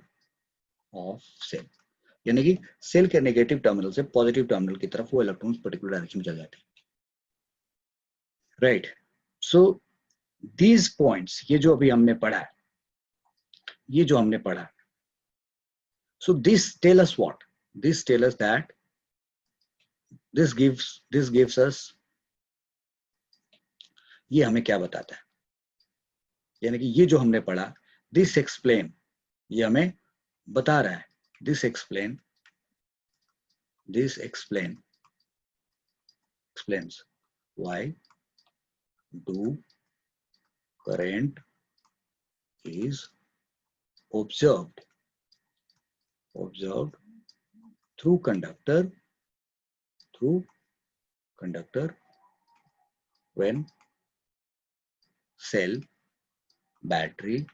of cell। यानी कि सेल के नेगेटिव टर्मिनल से पॉजिटिव टर्मिनल की तरफ वो इलेक्ट्रॉन्स पर्टिकुलर डायरेक्शन में चल जाते हैं, राइट। सो दीज पॉइंट्स, ये जो अभी हमने पढ़ा, so this tell us what? This tell us that this gives us, ये हमें क्या बताता है, यानी कि ये जो हमने पढ़ा, this explain, ये हमें बता रहा है, this explains why do current is observed through conductor when cell, battery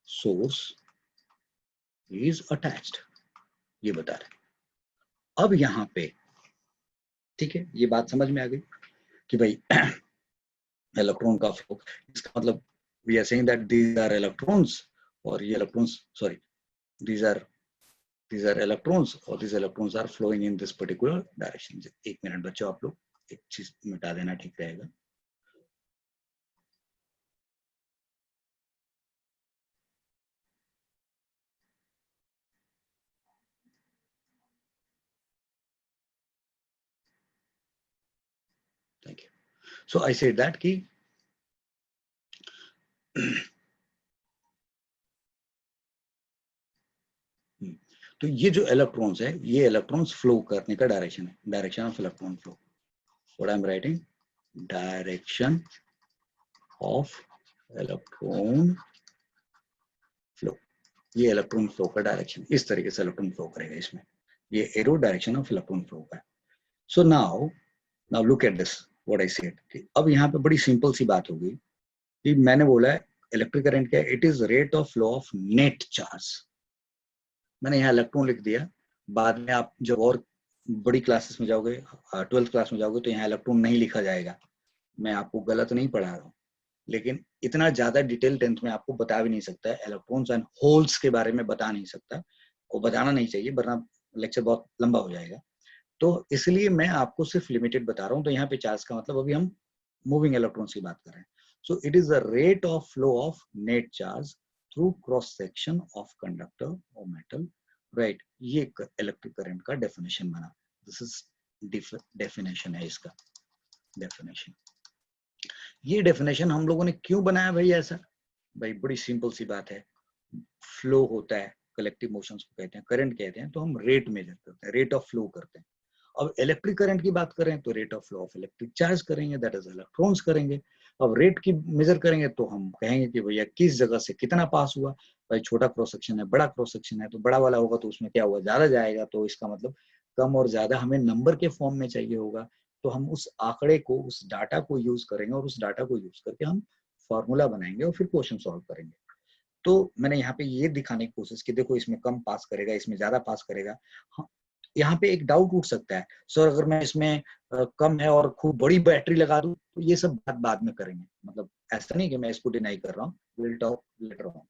source is attached। ये बता रहे। अब यहाँ पे ठीक है, ये बात समझ में आ गई कि भाई इलेक्ट्रॉन का फ्लो, इसका मतलब we are saying that these are electrons, और ये electrons, sorry, these are electrons, और these electrons are flowing in this particular direction। एक मिनट बच्चों, आप लोग एक चीज मिटा देना, ठीक रहेगा। Thank you. So I said that कि तो ये जो इलेक्ट्रॉन्स है, ये इलेक्ट्रॉन्स फ्लो करने का डायरेक्शन है, direction of electron flow. What I am writing, direction of electron flow, ये इलेक्ट्रॉन फ्लो का डायरेक्शन, इस तरीके से इलेक्ट्रॉन फ्लो करेगा इसमें, ये arrow direction of electron flow का। So now look at this, what I said. अब यहाँ पे बड़ी सिंपल सी बात होगी कि मैंने बोला है इलेक्ट्रिक करंट क्या है, it is rate of flow of net charge. मैंने यहाँ इलेक्ट्रॉन लिख दिया, बाद में आप जब और बड़ी क्लासेस में जाओगे, 12th क्लास में जाओगे, तो यहाँ इलेक्ट्रॉन नहीं लिखा जाएगा। मैं आपको गलत नहीं पढ़ा रहा हूँ, लेकिन इतना ज्यादा डिटेल 10th में आपको बता भी नहीं सकता है, इलेक्ट्रॉन्स एंड होल्स के बारे में बता नहीं सकता, और बताना नहीं चाहिए वरना लेक्चर बहुत लंबा हो जाएगा। तो इसलिए मैं आपको सिर्फ लिमिटेड बता रहा हूँ। तो यहाँ पे चार्ज का मतलब, अभी हम मूविंग इलेक्ट्रॉन्स की बात कर रहे हैं, So it is the rate of flow of net charge through cross section of conductor or metal, right? ये इलेक्ट्रिक करंट का डेफिनेशन बना. दिस इज डेफिनेशन है इसका डेफिनेशन. ये डेफिनेशन हम लोगों ने क्यों बनाया भाई ऐसा? भाई बड़ी सिंपल सी बात है. फ्लो होता है, कलेक्टिव मोशंस को कहते हैं, करंट कहते हैं, तो हम रेट मेजर करते हैं, रेट ऑफ फ्लो करते हैं. अब इलेक्ट्रिक करंट की बात करें तो rate of flow of electric charge करेंगे, दैट इज इलेक्ट्रॉन्स करेंगे. अब रेट की मेजर करेंगे तो हम कहेंगे कि भैया किस जगह से कितना पास हुआ. भाई छोटा क्रॉस सेक्शन है, बड़ा क्रॉस सेक्शन है, तो बड़ा वाला होगा तो उसमें क्या हुआ, ज्यादा जाएगा, तो इसका मतलब कम और ज्यादा हमें नंबर के फॉर्म में चाहिए होगा. तो हम उस आंकड़े को, उस डाटा को यूज करेंगे और उस डाटा को यूज करके हम फॉर्मूला बनाएंगे और फिर क्वेश्चन सॉल्व करेंगे. तो मैंने यहाँ पे ये दिखाने की कोशिश की, देखो इसमें कम पास करेगा, इसमें ज्यादा पास करेगा. हाँ, यहाँ पे एक डाउट उठ सकता है, सर अगर मैं इसमें कम है और खूब बड़ी बैटरी लगा दूं तो ये सब बात बाद में करेंगे. मतलब ऐसा नहीं कि मैं इसको डिनाई कर रहा हूँ, will talk later on.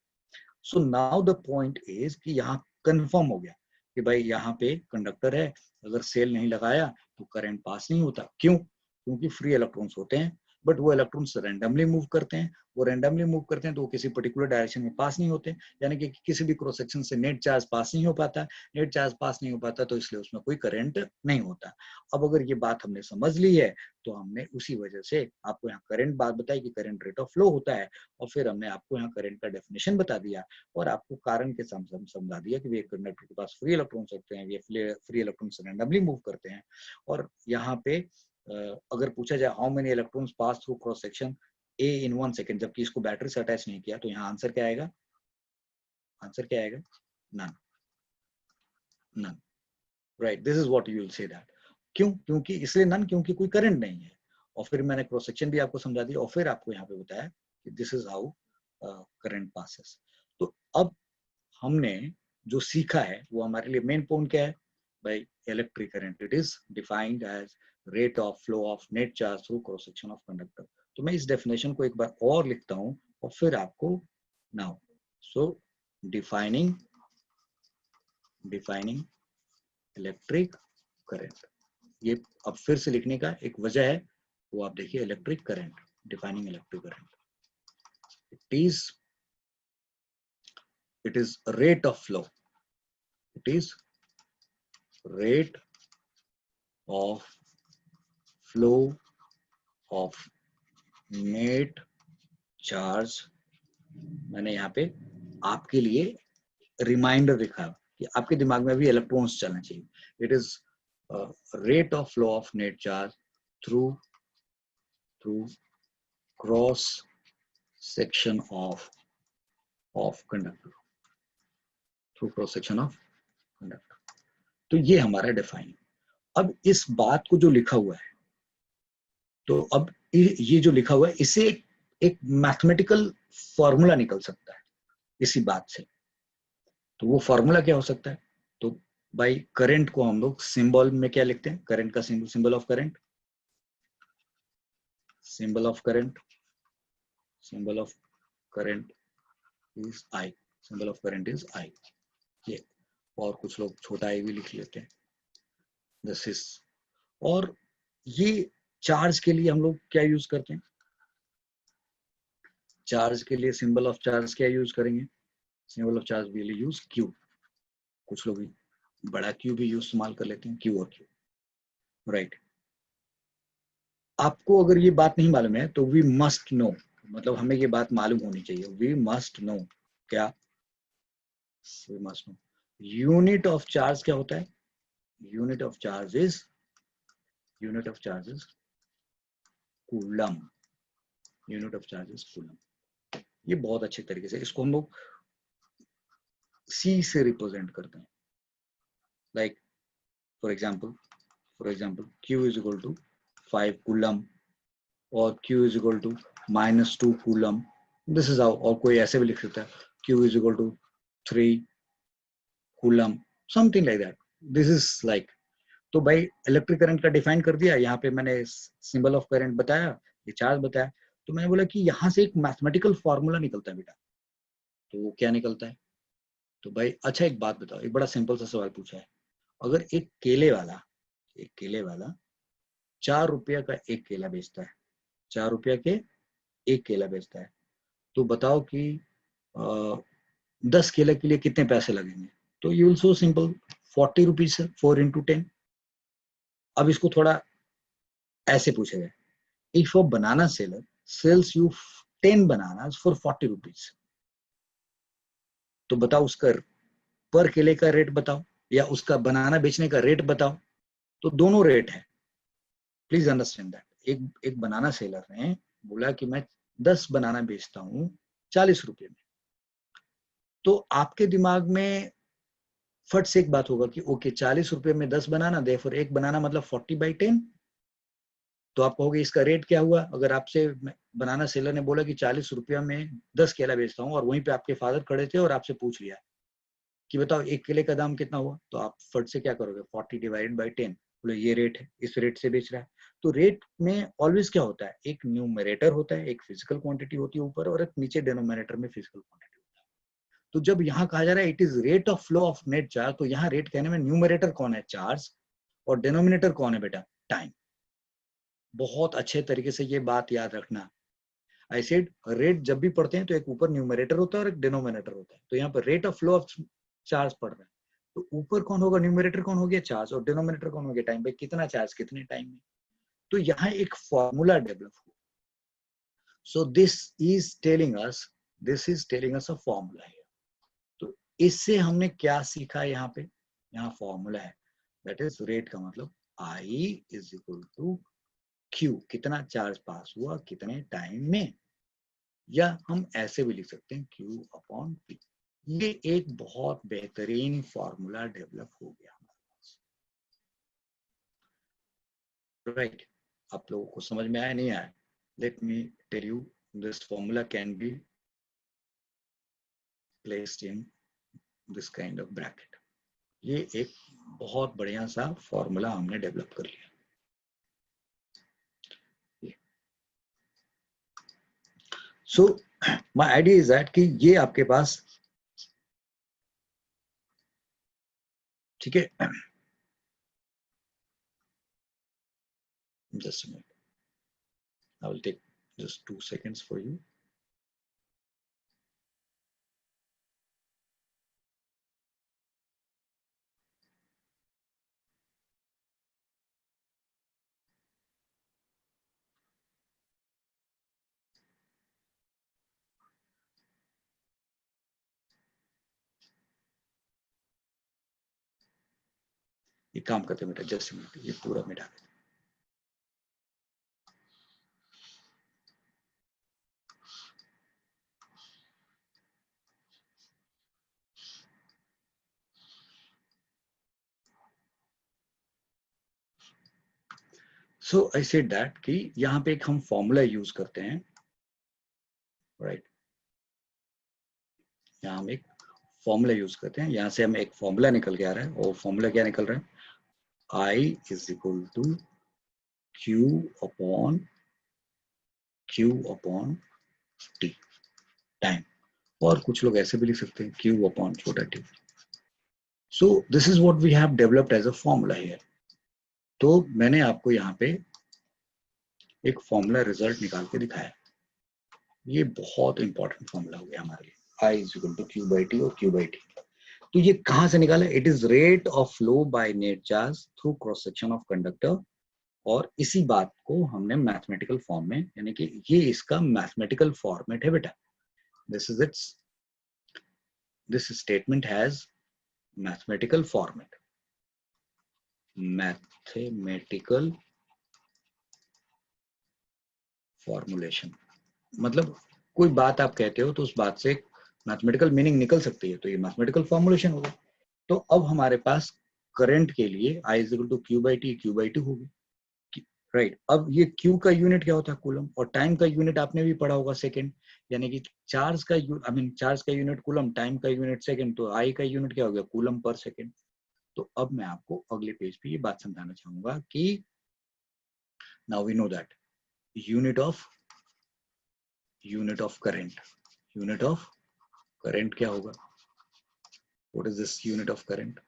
So now the point is कि यहाँ कंफर्म हो गया कि भाई यहाँ पे कंडक्टर है, अगर सेल नहीं लगाया तो करंट पास नहीं होता. क्यों? क्योंकि फ्री इलेक्ट्रॉन्स होते हैं, बट वो इलेक्ट्रॉन्स रैंडमली मूव करते हैं. वो रैंडमली मूव करते हैं तो वो किसी पर्टिकुलर डायरेक्शन में पास नहीं होते, यानी कि किसी भी क्रॉस सेक्शन से नेट चार्ज पास नहीं हो पाता. नेट चार्ज पास नहीं हो पाता तो इसलिए उसमें कोई करंट नहीं होता. अब अगर ये बात हमने समझ ली है तो हमने उसी वजह से आपको यहाँ करंट बात बताई कि करंट रेट ऑफ फ्लो होता है, और फिर हमने आपको यहाँ करंट का डेफिनेशन बता दिया और आपको कारण के समझा दिया कि एक कंडक्टर के पास फ्री इलेक्ट्रॉन्स होते हैं, ये फ्री इलेक्ट्रॉन्स रैंडमली मूव करते हैं. और यहाँ पे अगर पूछा जाए how many electrons pass through cross section A in 1 second, जबकि इसको बैटरी से अटैच नहीं किया, तो यहाँ आंसर क्या आएगा? आंसर क्या आएगा? None. None, right. This is what you will say that. क्यों? क्योंकि इसलिए नन, क्योंकि कोई करंट नहीं है. और फिर मैंने क्रॉस सेक्शन भी आपको समझा दिया और फिर आपको यहाँ पे बताया कि this is how current passes. तो अब हमने जो सीखा है वो हमारे लिए मेन पॉइंट क्या है भाई? Electric current, it is defined as rate of flow of net charge through cross section of conductor. तो मैं इस डेफिनेशन को एक बार और लिखता हूं और फिर आपको नाउ. सो डिफाइनिंग इलेक्ट्रिक करंट, ये अब फिर से लिखने का एक वजह है, वो आप देखिए. Electric current, defining electric current, it is rate of flow, it is rate of flow of net charge. मैंने यहाँ पे आपके लिए रिमाइंडर लिखा कि आपके दिमाग में भी इलेक्ट्रॉन्स चलना चाहिए. It is rate of flow of net charge through cross section of conductor, through cross section of conductor. तो ये हमारा डिफाइन. अब इस बात को जो लिखा हुआ है, तो अब ये जो लिखा हुआ है इसे एक मैथमेटिकल फॉर्मूला निकल सकता है इसी बात से. तो वो फॉर्मूला क्या हो सकता है? तो भाई करंट को हम लोग सिंबल में क्या लिखते हैं? करंट का symbol of current, symbol of current is I. Symbol of current is I. ये, और कुछ लोग छोटा आई भी लिख लेते हैं, दिस इज. और ये चार्ज के लिए हम लोग क्या यूज करते हैं? चार्ज के लिए सिंबल ऑफ चार्ज क्या यूज करेंगे? Symbol of charge will use Q. कुछ लोग बड़ा क्यू भी यूज इस्तेमाल कर लेते हैं, क्यू और क्यू, राइट. आपको अगर ये बात नहीं मालूम है तो वी मस्ट नो, मतलब हमें ये बात मालूम होनी चाहिए. वी मस्ट नो, क्या? We must know unit of charge क्या होता है? Unit of charge is coulomb. Unit of charge is coulomb. ये बहुत अच्छे तरीके से इसको हम लोग सी से रिप्रेजेंट करते हैं. Like for example Q is equal to 5 coulomb और Q is equal to -2 coulomb. This is how. और कोई ऐसे भी लिख सकता है Q is equal to 3 coulomb, something like that. This is like. तो भाई इलेक्ट्रिक करंट का डिफाइन कर दिया, यहाँ पे मैंने सिंबल ऑफ करंट बताया, ये चार्ज बताया. तो मैंने बोला कि यहाँ से एक मैथमेटिकल फॉर्मूला निकलता है बेटा. तो वो क्या निकलता है? तो भाई अच्छा एक बात बताओ, एक बड़ा सिंपल सा सवाल पूछा है. अगर एक केले वाला 4 रुपया का एक केला बेचता है, 4 रुपया के एक केला बेचता है, तो बताओ कि 10 केले के लिए कितने पैसे लगेंगे? तो you will so simple, 40 rupees, 4 into 10। अब इसको थोड़ा ऐसे पूछेगा, if a banana seller sales you 10 bananas for 40 rupees, तो बताओ उसका पर केले का रेट बताओ, या उसका बनाना बेचने का रेट बताओ। तो दोनों रेट है, प्लीज अंडरस्टैंड दैट। एक बनाना सेलर ने बोला कि मैं 10 बनाना बेचता हूं 40 रुपए में, तो आपके दिमाग में फट से एक बात होगा कि ओके 40 रुपए में 10 बनाना, देयरफॉर एक बनाना मतलब 40/10। तो आप कहोगे इसका रेट क्या हुआ? अगर आपसे बनाना सेलर ने बोला कि 40 रुपया में 10 केला बेचता हूँ, और वहीं पे आपके फादर खड़े थे और आपसे पूछ लिया कि बताओ एक केले का दाम कितना हुआ, तो आप फट से क्या करोगे? 40/10। बोले ये रेट है, इस रेट से बेच रहा है। तो रेट में ऑलवेज क्या होता है? एक न्यूमरेटर होता है, एक फिजिकल क्वांटिटी होती है ऊपर, और एक नीचे डिनोमिनेटर में फिजिकल क्वांटिटी होता है। तो जब यहाँ कहा जा रहा है it is rate of flow of net charge, तो यहाँ रेट कहने में न्यूमरेटर कौन है? चार्ज। और डिनोमिनेटर कौन है बेटा? टाइम। बहुत अच्छे तरीके से ये बात याद रखना। आई सेड रेट जब भी पढ़ते हैं तो एक ऊपर न्यूमरेटर होता है और एक डिनोमिनेटर होता है। तो यहाँ पर rate of flow of charge पढ़ रहे हैं, तो ऊपर कौन होगा? न्यूमरेटर कौन हो गया? चार्ज। और डिनोमिनेटर कौन हो गया? टाइम। भाई कितना चार्ज कितने टाइम में। तो यहाँ एक फॉर्मूला डेवलप हुआ। सो this is telling us a formula है। तो इससे हमने क्या सीखा? यहाँ पे यहाँ फॉर्मूला है, दैट इज रेट का मतलब I is equal to Q, कितना चार्ज पास हुआ कितने टाइम में। या हम ऐसे भी लिख सकते हैं Q अपॉन P। ये एक बहुत बेहतरीन फॉर्मूला डेवलप हो गया हमारे पास, राइट? आप लोगों को समझ में आया नहीं आया? Let me tell you, this formula can be placed in this kind of bracket. ये एक बहुत बढ़िया सा फॉर्मूला हमने डेवलप कर लिया। So my idea is that कि ये आपके पास, ठीक है, just a minute, I will take just 2 seconds for you. ये काम करते बेटा, जस्ट a minute, ये पूरा मिटा देते। सो आई सेड दैट कि यहाँ पे एक हम फॉर्मूला यूज करते हैं, राइट? यहाँ हम एक फॉर्मूला यूज करते हैं, यहाँ से हमें एक फॉर्मूला निकल के आ रहा है, और फॉर्मूला क्या निकल रहा है? I is equal to Q upon T, time. और कुछ लोग ऐसे भी लिख सकते हैं क्यू अपॉन छोटा T. So this is what we have developed as a formula here. तो मैंने आपको यहाँ पे एक फॉर्मूला रिजल्ट निकाल के दिखाया। ये बहुत इंपॉर्टेंट फॉर्मूला हो गया हमारे लिए, I is equal to Q by T और क्यू बाई टी। तो ये कहां से निकाला? It is rate of flow by net charge through cross section of conductor. और इसी बात को हमने मैथमेटिकल फॉर्म में, यानी कि ये इसका मैथमेटिकल फॉर्मेट है बेटा। This is it's, this statement has mathematical format. Mathematical formulation मतलब कोई बात आप कहते हो तो उस बात से मैथमेटिकल मीनिंग निकल सकती है, तो ये मैथमेटिकल फॉर्मुलेशन होगा। तो अब हमारे पास करंट के लिए I is equal to Q by T होगी, राइट? अब ये Q का यूनिट क्या होता है? कूलम। और टाइम का यूनिट आपने भी पढ़ा होगा, सेकंड। यानी कि चार्ज का चार्ज का यूनिट कूलम, टाइम का यूनिट सेकंड, तो I का यूनिट क्या हो गया? Coulomb per second. तो अब मैं आपको अगले पेज पे ये बात समझाना चाहूंगा कि now we know that unit of current क्या होगा? What is this unit of current?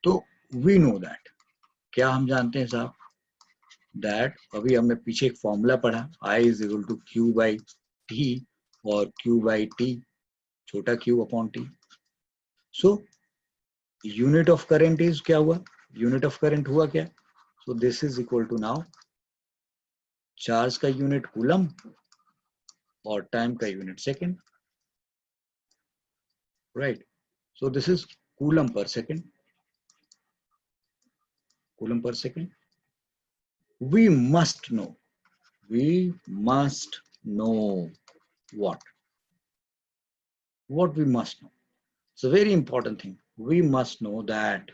तो वी नो दैट, क्या हम जानते हैं साहब? दैट अभी हमने पीछे एक फॉर्मूला पढ़ा, I is equal to Q by T और Q बाई T छोटा Q upon T. So unit of current is क्या हुआ, यूनिट ऑफ करंट हुआ क्या, so this is equal to now charge का यूनिट कूलम और time का unit second, right. So this is coulomb per second, coulomb per second. We must know what we must know. It's a very important thing. We must know that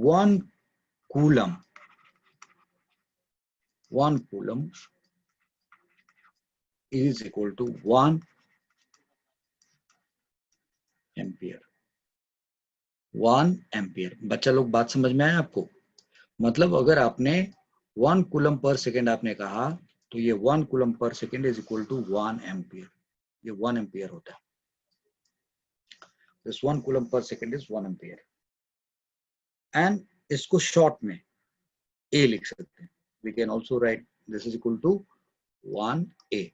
one coulomb is equal to 1 ampere. 1 ampere. बच्चा लोग बात समझ में आया आपको? मतलब अगर आपने 1 कूलम पर सेकेंड आपने कहा तो ये 1 coulomb per second is equal to 1 ampere. ये 1 एम्पियर होता है. This 1 coulomb per second is 1 ampere. And इसको शॉर्ट में A लिख सकते हैं. We can also write this is equal to 1A,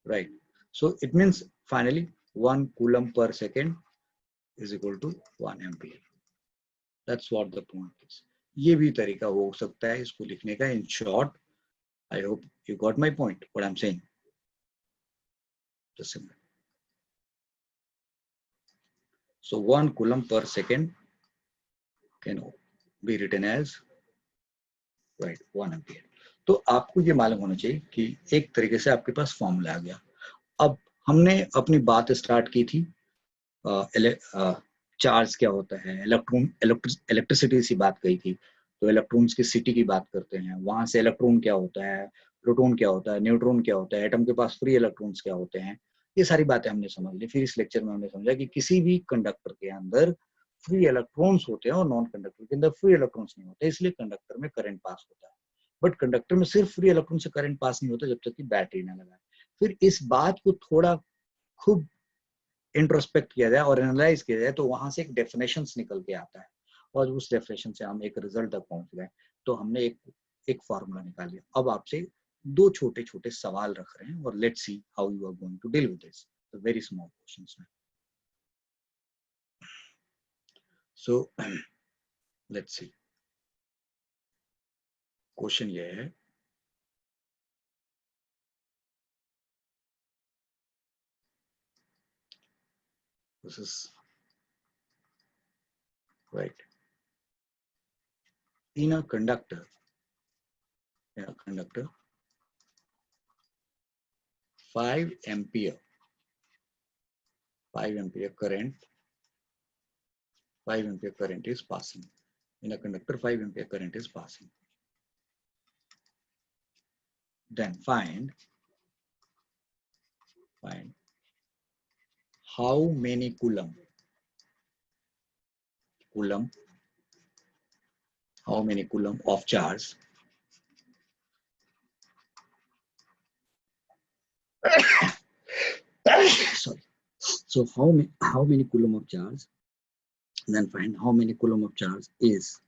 right? So it means finally 1 coulomb per second is equal to 1 ampere. That's what the point is. ये भी तरीका हो सकता है इसको लिखने का. In short, I hope you got my point. What I'm saying. Just simple. So 1 coulomb per second can be written as right 1 ampere. तो आपको ये मालूम होना चाहिए कि एक तरीके से आपके पास फॉर्मूला आ गया. अब हमने अपनी बात स्टार्ट की थी चार्ज क्या होता है, इलेक्ट्रिसिटी से बात कही थी. तो इलेक्ट्रॉन्स की सिटी की बात करते हैं, वहां से इलेक्ट्रॉन क्या होता है, प्रोटॉन क्या होता है, न्यूट्रॉन क्या होता है, एटम के पास फ्री इलेक्ट्रॉन्स क्या होते हैं. ये सारी बातें हमने समझ ली. फिर इस लेक्चर में हमने समझा कि किसी भी कंडक्टर के अंदर फ्री इलेक्ट्रॉन्स होते हैं और नॉन कंडक्टर के अंदर फ्री इलेक्ट्रॉन्स नहीं होते, इसलिए कंडक्टर में करंट पास होता है. बट कंडक्टर में सिर्फ फ्री इलेक्ट्रॉन से करंट पास नहीं होता जब तक कि बैटरी ना लगाए. फिर इस बात को थोड़ा खूब इंट्रोस्पेक्ट किया जाए और एनालाइज किया जाए तो वहां से एक डेफिनेशन निकल के आता है और उस डेफिनेशन से हम एक रिजल्ट तक पहुंच गए. तो हमने एक फॉर्मूला निकाल लिया. अब आपसे दो छोटे छोटे सवाल रख रहे हैं और let's see how you are going to deal with this. Very small questions. So let's see. Question ये है, this is right. In a conductor 5 ampere current is passing. In a conductor 5 ampere current is passing. Then find how many coulomb of charge sorry. So how many coulomb of charge, then find how many coulomb of charge is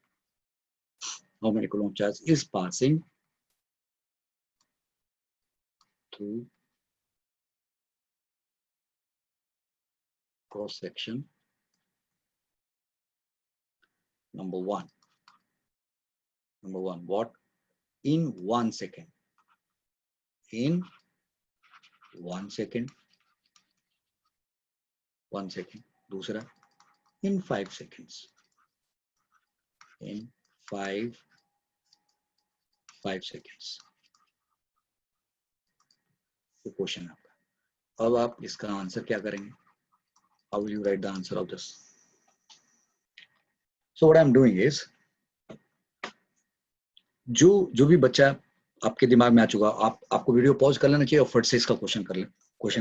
passing through cross section number one. What? In 1 second. In 1 second. 1 second. दूसरा in 5 seconds. In 5 seconds. ये question आपका. अब आप इसका answer क्या करेंगे? How will you write the answer of this? So what I'm doing is, जो भी बच्चा आपके दिमाग में आ चुका, आपको वीडियो पॉज कर लेना चाहिए और फट से इसका क्वेश्चन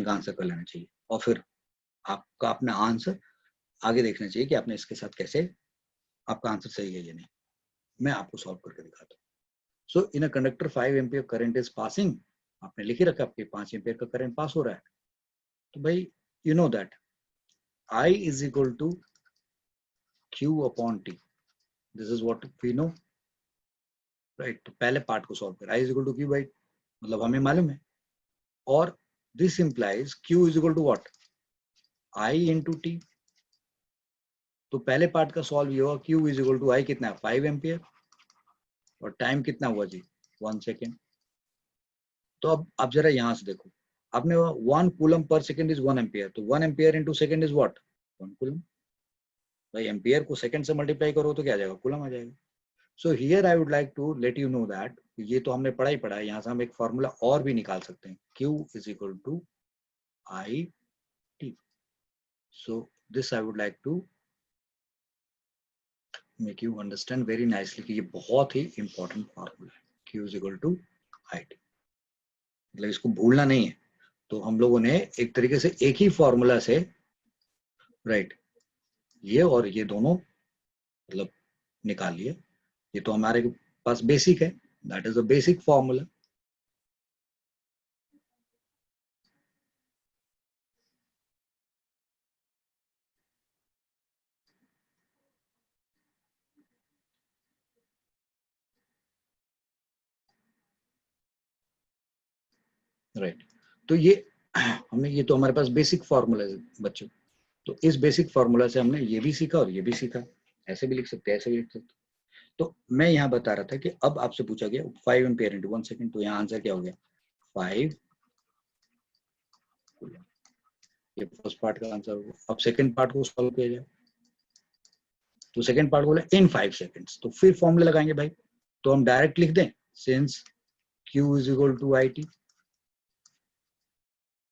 का आंसर कर लेना चाहिए और फिर आपका अपना आंसर आगे देखना चाहिए कि आपने इसके साथ कैसे आपका आंसर सही है या नहीं. मैं आपको सॉल्व करके दिखाता हूँ. So in a conductor 5 ampere current is passing. आपने लिखे रखा आपके 5 एम्पियर का करंट पास हो रहा है. तो भाई you know that I is equal to Q upon T, this is what we know, right. तो पहले पार्ट को सॉल्व कर, I is equal to Q by, मतलब हमें मालूम है, और this implies Q is equal to what, I into T. तो पहले पार्ट का सॉल्व ये होगा, Q is equal to I कितना है 5 एम्पियर, और टाइम कितना हुआ जी 1 सेकेंड। तो अब आप जरा यहां से देखो, आपने 1 coulomb per second is 1 ampere, तो 1 ampere into second is what 1 coulomb. भाई एम्पियर को सेकंड से मल्टीप्लाई करो तो क्या आ जाएगा, कूलम आ जाएगा। So here I would like to let you know that, ये तो हमने पढ़ा ही पढ़ा है, यहाँ से हम एक फॉर्मूला और भी निकाल सकते हैं, Q is equal to I T. So this I would like to make you understand very nicely कि ये बहुत ही इंपॉर्टेंट फॉर्मूला है, Q is equal to I T, मतलब इसको भूलना नहीं है। तो हम लोगों ने एक तरीके से एक ही फॉर्मूला से, राइट, ये और ये दोनों मतलब निकाल लिए। ये तो हमारे पास बेसिक है, that is a basic formula. Right, तो ये हमने, ये तो हमारे पास बेसिक फॉर्मूला है बच्चों। तो इस बेसिक फॉर्मूला से हमने ये भी सीखा और ये भी सीखा, ऐसे भी लिख सकते हैं, ऐसे भी लिख सकते हैं। तो मैं यहाँ बता रहा था कि अब आपसे पूछा गया 5 एम्पियर इंटू 1 सेकेंड, तो यहाँ आंसर क्या हो गया 5 कूलम। ये फर्स्ट पार्ट का आंसर होगा। अब सेकंड पार्ट को सॉल्व किया जाए, तो सेकंड पार्ट बोला इन 5 सेकेंड्स, तो फिर फॉर्मूला लगाएंगे भाई। तो हम डायरेक्ट लिख दें, since Q is equal to I T,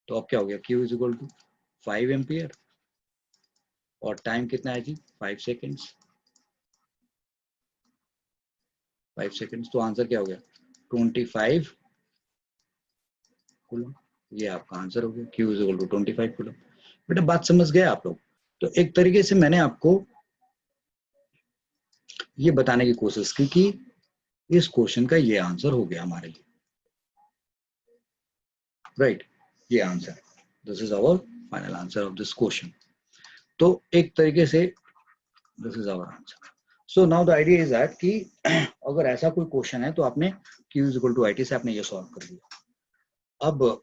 तो अब क्या हो गया, Q is equal to 5 ampere और टाइम कितना है जी 5 सेकेंड्स, 5 सेकेंड्स, तो आंसर क्या हो गया 25 कूलम। ये आपका आंसर हो गया, Q is equal to 25 coulomb. बेटा बात समझ गए आप लोग। तो एक तरीके से मैंने आपको ये बताने की कोशिश की कि इस क्वेश्चन का ये आंसर हो गया हमारे लिए, राइट, ये answer, this is our final answer of this question. तो एक तरीके से this is our answer. So now the idea is that कि अगर ऐसा कोई क्वेश्चन है तो आपने Q is equal to I T से आपने ये सॉल्व कर दिया। अब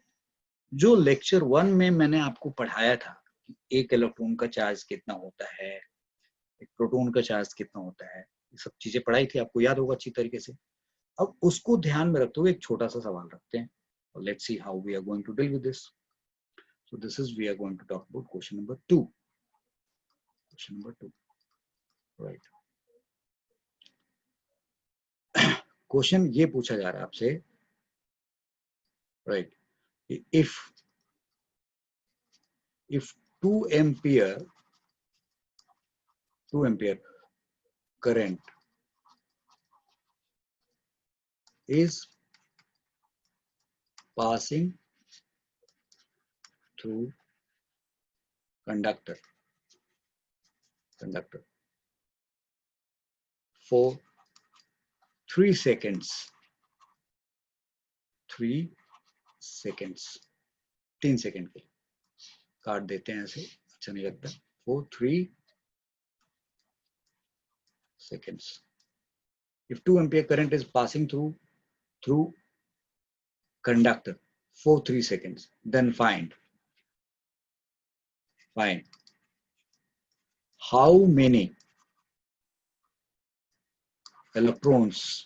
जो लेक्चर 1 में मैंने आपको पढ़ाया था कि एक इलेक्ट्रॉन का चार्ज कितना होता है, एक प्रोटॉन का चार्ज कितना होता है, ये सब चीजें पढ़ाई थी, आपको याद होगा अच्छी तरीके से। अब उसको ध्यान में रखते हुए एक छोटा सा सवाल रखते हैं, let's see how we are going to deal with this. So this is we are going to talk about question number 2। Question number 2, right. क्वेश्चन ये पूछा जा रहा है आपसे, right, if 2 ampere current is passing through conductor for 3 seconds, 3 3 second के, काट देते हैं ऐसे, अच्छा नहीं लगता, for 3 seconds. If 2 ampere current is passing through conductor for 3 seconds, then find how many electrons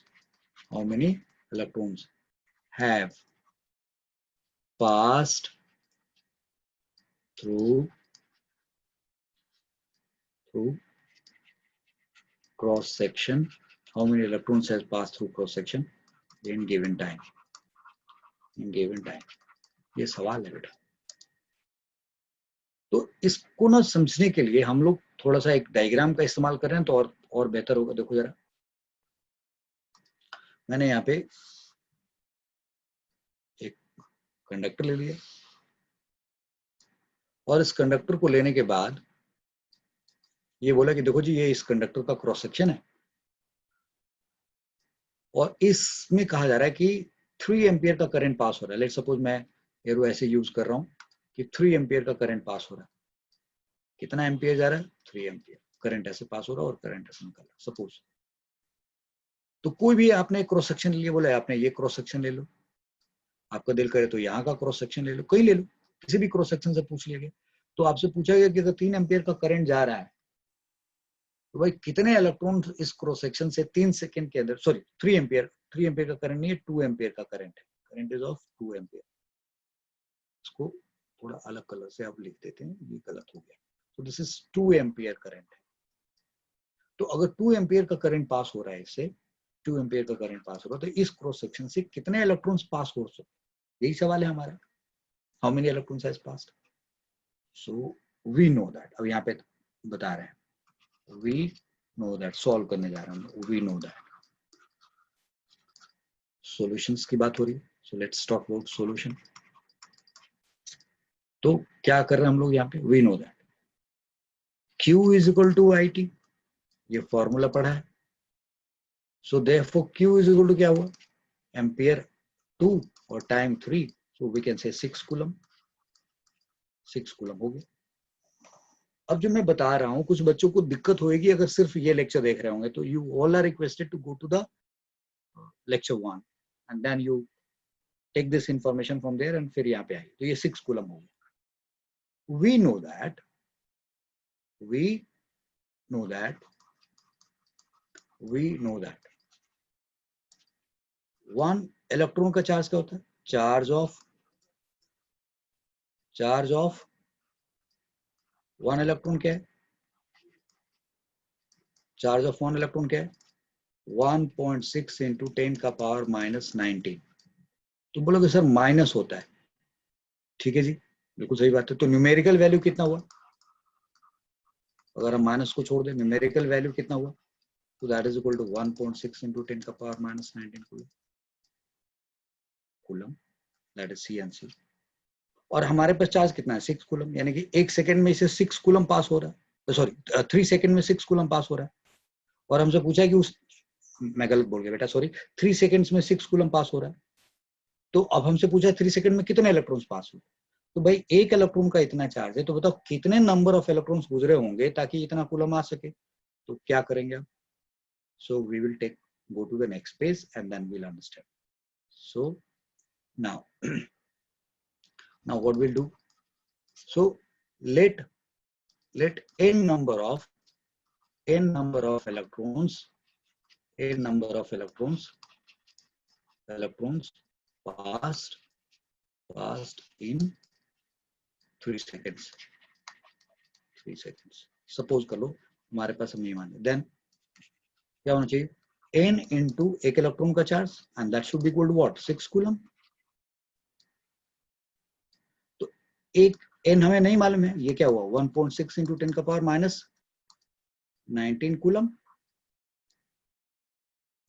have passed through cross section, how many electrons has passed through cross section in given time, ये सवाल है बेटा। तो इसको ना समझने के लिए हम लोग थोड़ा सा एक डायग्राम का इस्तेमाल कर रहे हैं, तो और बेहतर होगा। देखो जरा, मैंने यहाँ पे एक कंडक्टर ले लिया, और इस कंडक्टर को लेने के बाद ये बोला कि देखो जी ये इस कंडक्टर का क्रॉस सेक्शन है, और इसमें कहा जा रहा है कि 3 एम्पियर का करंट पास हो रहा है। लेट्स सपोज मैं एरो ऐसे यूज कर रहा हूं कि 3 एम्पियर का करंट पास हो रहा है। कितना एम्पियर जा रहा है 3 एम्पियर। करंट ऐसे पास हो रहा है और करंट ऐसे निकल रहा है सपोज। तो कोई भी आपने क्रॉस सेक्शन लिए, बोला आपने ये क्रॉस सेक्शन ले लो, आपका दिल करे तो यहाँ का क्रॉस सेक्शन ले लो, कहीं ले लो, किसी भी क्रॉस सेक्शन से पूछ लिया गया। तो आपसे पूछा गया कि अगर 3 एम्पियर का करंट जा रहा है तो भाई कितने इलेक्ट्रॉन इस क्रॉस सेक्शन से 3 सेकंड के अंदर, सॉरी 3 एम्पियर का करंट नहीं है, 2 एम्पियर का करंट है, करंट इज ऑफ 2 एम्पियर। इसको थोड़ा अलग कलर से आप लिख देते हैं, ये गलत हो गया। तो दिस इज 2 एम्पियर करंट है। तो अगर 2 एम्पियर का करंट पास हो रहा है, इससे 2 एम्पियर का करंट पास हो रहा है, तो इस क्रॉस सेक्शन से कितने इलेक्ट्रॉन्स पास हो सकते, यही सवाल है हमारा, how many electrons has passed. So we know that, अब यहाँ पे बता रहे हैं, वी नो दैट, सॉल्व करने जा रहे हैं हम, वी नो दैट। सॉल्यूशंस की बात हो रही है, so let's talk about solution. तो क्या कर रहे हैं हम लोग यहाँ पे, we know that Q is equal to I T, ये फॉर्मूला पढ़ा है। So therefore Q is equal to क्या हुआ, एम्पियर 2 और time 3, so we can say 6 coulomb, 6 coulomb हो गया। अब जो मैं बता रहा हूं कुछ बच्चों को दिक्कत होगी अगर सिर्फ ये लेक्चर देख रहे होंगे, तो you all are requested to go to the lecture 1 and then you take this information from there and फिर यहाँ पे आइए। तो ये 6 कूलम हो गया। We know that one electron का चार्ज क्या होता है, चार्ज ऑफ वन इलेक्ट्रॉन क्या है, चार्ज ऑफ वन इलेक्ट्रॉन क्या है, 1.6 इंटू 10 का पावर माइनस 19। तो बोलोगे सर माइनस होता है, ठीक है जी, बिल्कुल सही बात है। तो न्यूमेरिकल वैल्यू कितना हुआ, अगर हम माइनस को छोड़ दें, न्यूमेरिकल वैल्यू कितना हुआ, तो that is equal to 1.6 into 10 का power minus 19 coulomb, that is C N C. और हमारे पास चार्ज कितना है, 6 कूलम, यानी कि 1 सेकंड में इसे 6 कूलम पास हो रहा है, सॉरी 3 सेकंड में 6 कूलम पास हो रहा है। और हमसे पूछा है कि उस, मैं गलत बोल गया बेटा, सॉरी, 3 सेकंड्स में 6 कूलम पास हो रहा है। तो अब हमसे पूछा है 3 सेकंड में कितने इलेक्ट्रॉन्स पास हुए। तो भाई एक इलेक्ट्रॉन का इतना चार्ज है, तो बताओ कितने नंबर ऑफ इलेक्ट्रॉन्स गुजरे होंगे ताकि इतना कूलम आ सके। तो क्या करेंगे आप, so we will take, go to the next page and then we'll understand. So now what we'll do, so let n number of electrons passed in 3 seconds, suppose कर लो हमारे पास हम नहीं माने, देन क्या होना चाहिए, n इंटू एक electron का charge and that should be equal to what, 6 coulomb. तो एक n हमें नहीं मालूम है, ये क्या हुआ 1.6 इंटू 10 का पावर माइनस 19 कूलम,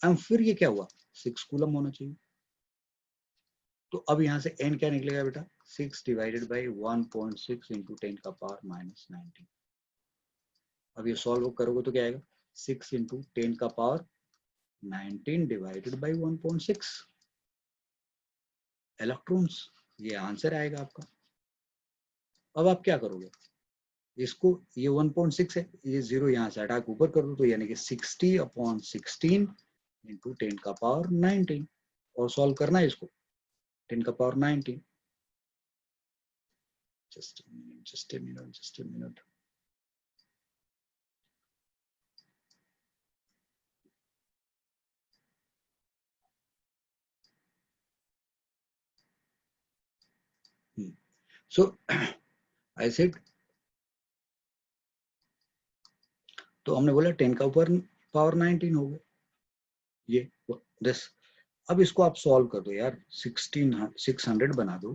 एंड फिर ये क्या हुआ 6 कूलम होना चाहिए। तो अब यहां से n क्या निकलेगा बेटा, 6 डिवाइडेड बाई 1.6 इंटू 10 का पावर माइनस 19। अब ये सॉल्व करोगे तो क्या आएगा, 6 इंटू 10 का पावर 19 डिवाइडेड बाई 1.6 इलेक्ट्रॉन्स, ये आंसर आएगा आपका। अब आप क्या करोगे, इसको, ये 1.6 है, ये 0 यहाँ से हटा के ऊपर कर दो, तो यानी कि 60/16 इंटू 10 का पावर 19, और सॉल्व करना है इसको 10 का power 19। just a minute. So I said, तो हमने बोला 10 का ऊपर पावर 19 हो गया ये दिस। अब इसको आप सॉल्व कर दो यार, 600 बना दो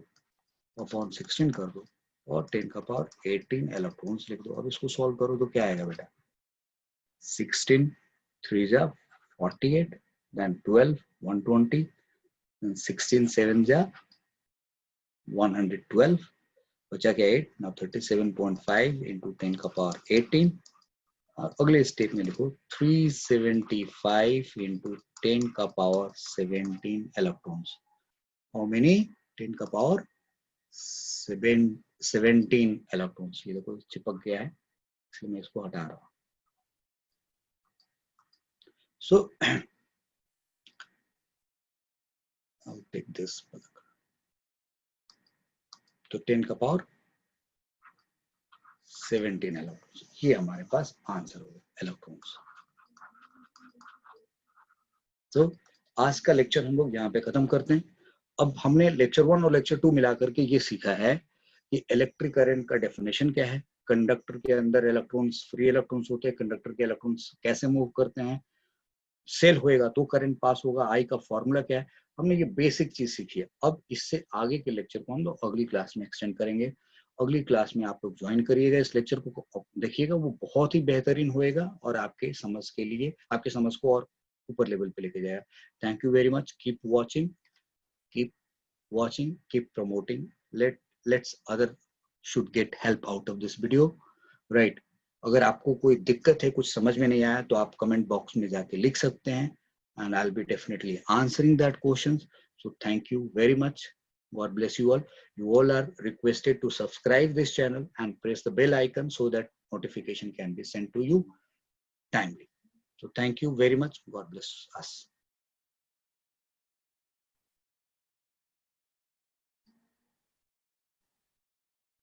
अपॉन 16 कर दो और 10 का पावर 18 इलेक्ट्रॉन्स लिख दो। अब इसको सॉल्व करो तो क्या आएगा बेटा, 16 3 जा 48, then 12 120, then 16 7 जा 112, बचा क्या 8, now 37.5 into 10 का पावर 18। और अगले स्टेप में लिखो 375 into 10 का पावर 17 इलेक्ट्रॉन्स। हाउ मेनी, 10 का पावर 17 इलेक्ट्रॉन्स। ये देखो चिपक गया है, इसलिए मैं इसको हटा रहा हूँ। So I'll take this. तो 10 का पावर 17 इलेक्ट्रॉन्स, ये हमारे पास आंसर होगा इलेक्ट्रॉन्स। तो आज का लेक्चर हम लोग यहाँ पे खत्म करते हैं। अब हमने लेक्चर 1 और लेक्चर 2 मिलाकर के ये सीखा है कि इलेक्ट्रिक करंट का डेफिनेशन क्या है, कंडक्टर के अंदर इलेक्ट्रॉन्स, फ्री इलेक्ट्रॉन्स होते हैं, कंडक्टर के इलेक्ट्रॉन्स कैसे मूव करते हैं, सेल होएगा तो करंट पास होगा, आई का फॉर्मूला क्या है, हमने ये बेसिक चीज सीखी है। अब इससे आगे के लेक्चर को हम लोग अगली क्लास में एक्सटेंड करेंगे। अगली क्लास में आप लोग ज्वाइन करिएगा, इस लेक्चर को देखिएगा, वो बहुत ही बेहतरीन होएगा और आपके समझ के लिए, आपके समझ को और ऊपर लेवल पे लेके जाएगा। Thank you very much, keep watching, keep promoting, let's other should get help out of this video, right? अगर आपको कोई दिक्कत है, कुछ समझ में नहीं आया, तो आप कमेंट बॉक्स में जाके लिख सकते हैं, and I'll be definitely answering that questions. So thank you very much. God bless you all. You all are requested to subscribe this channel and press the bell icon so that notification can be sent to you timely. So thank you very much. God bless us.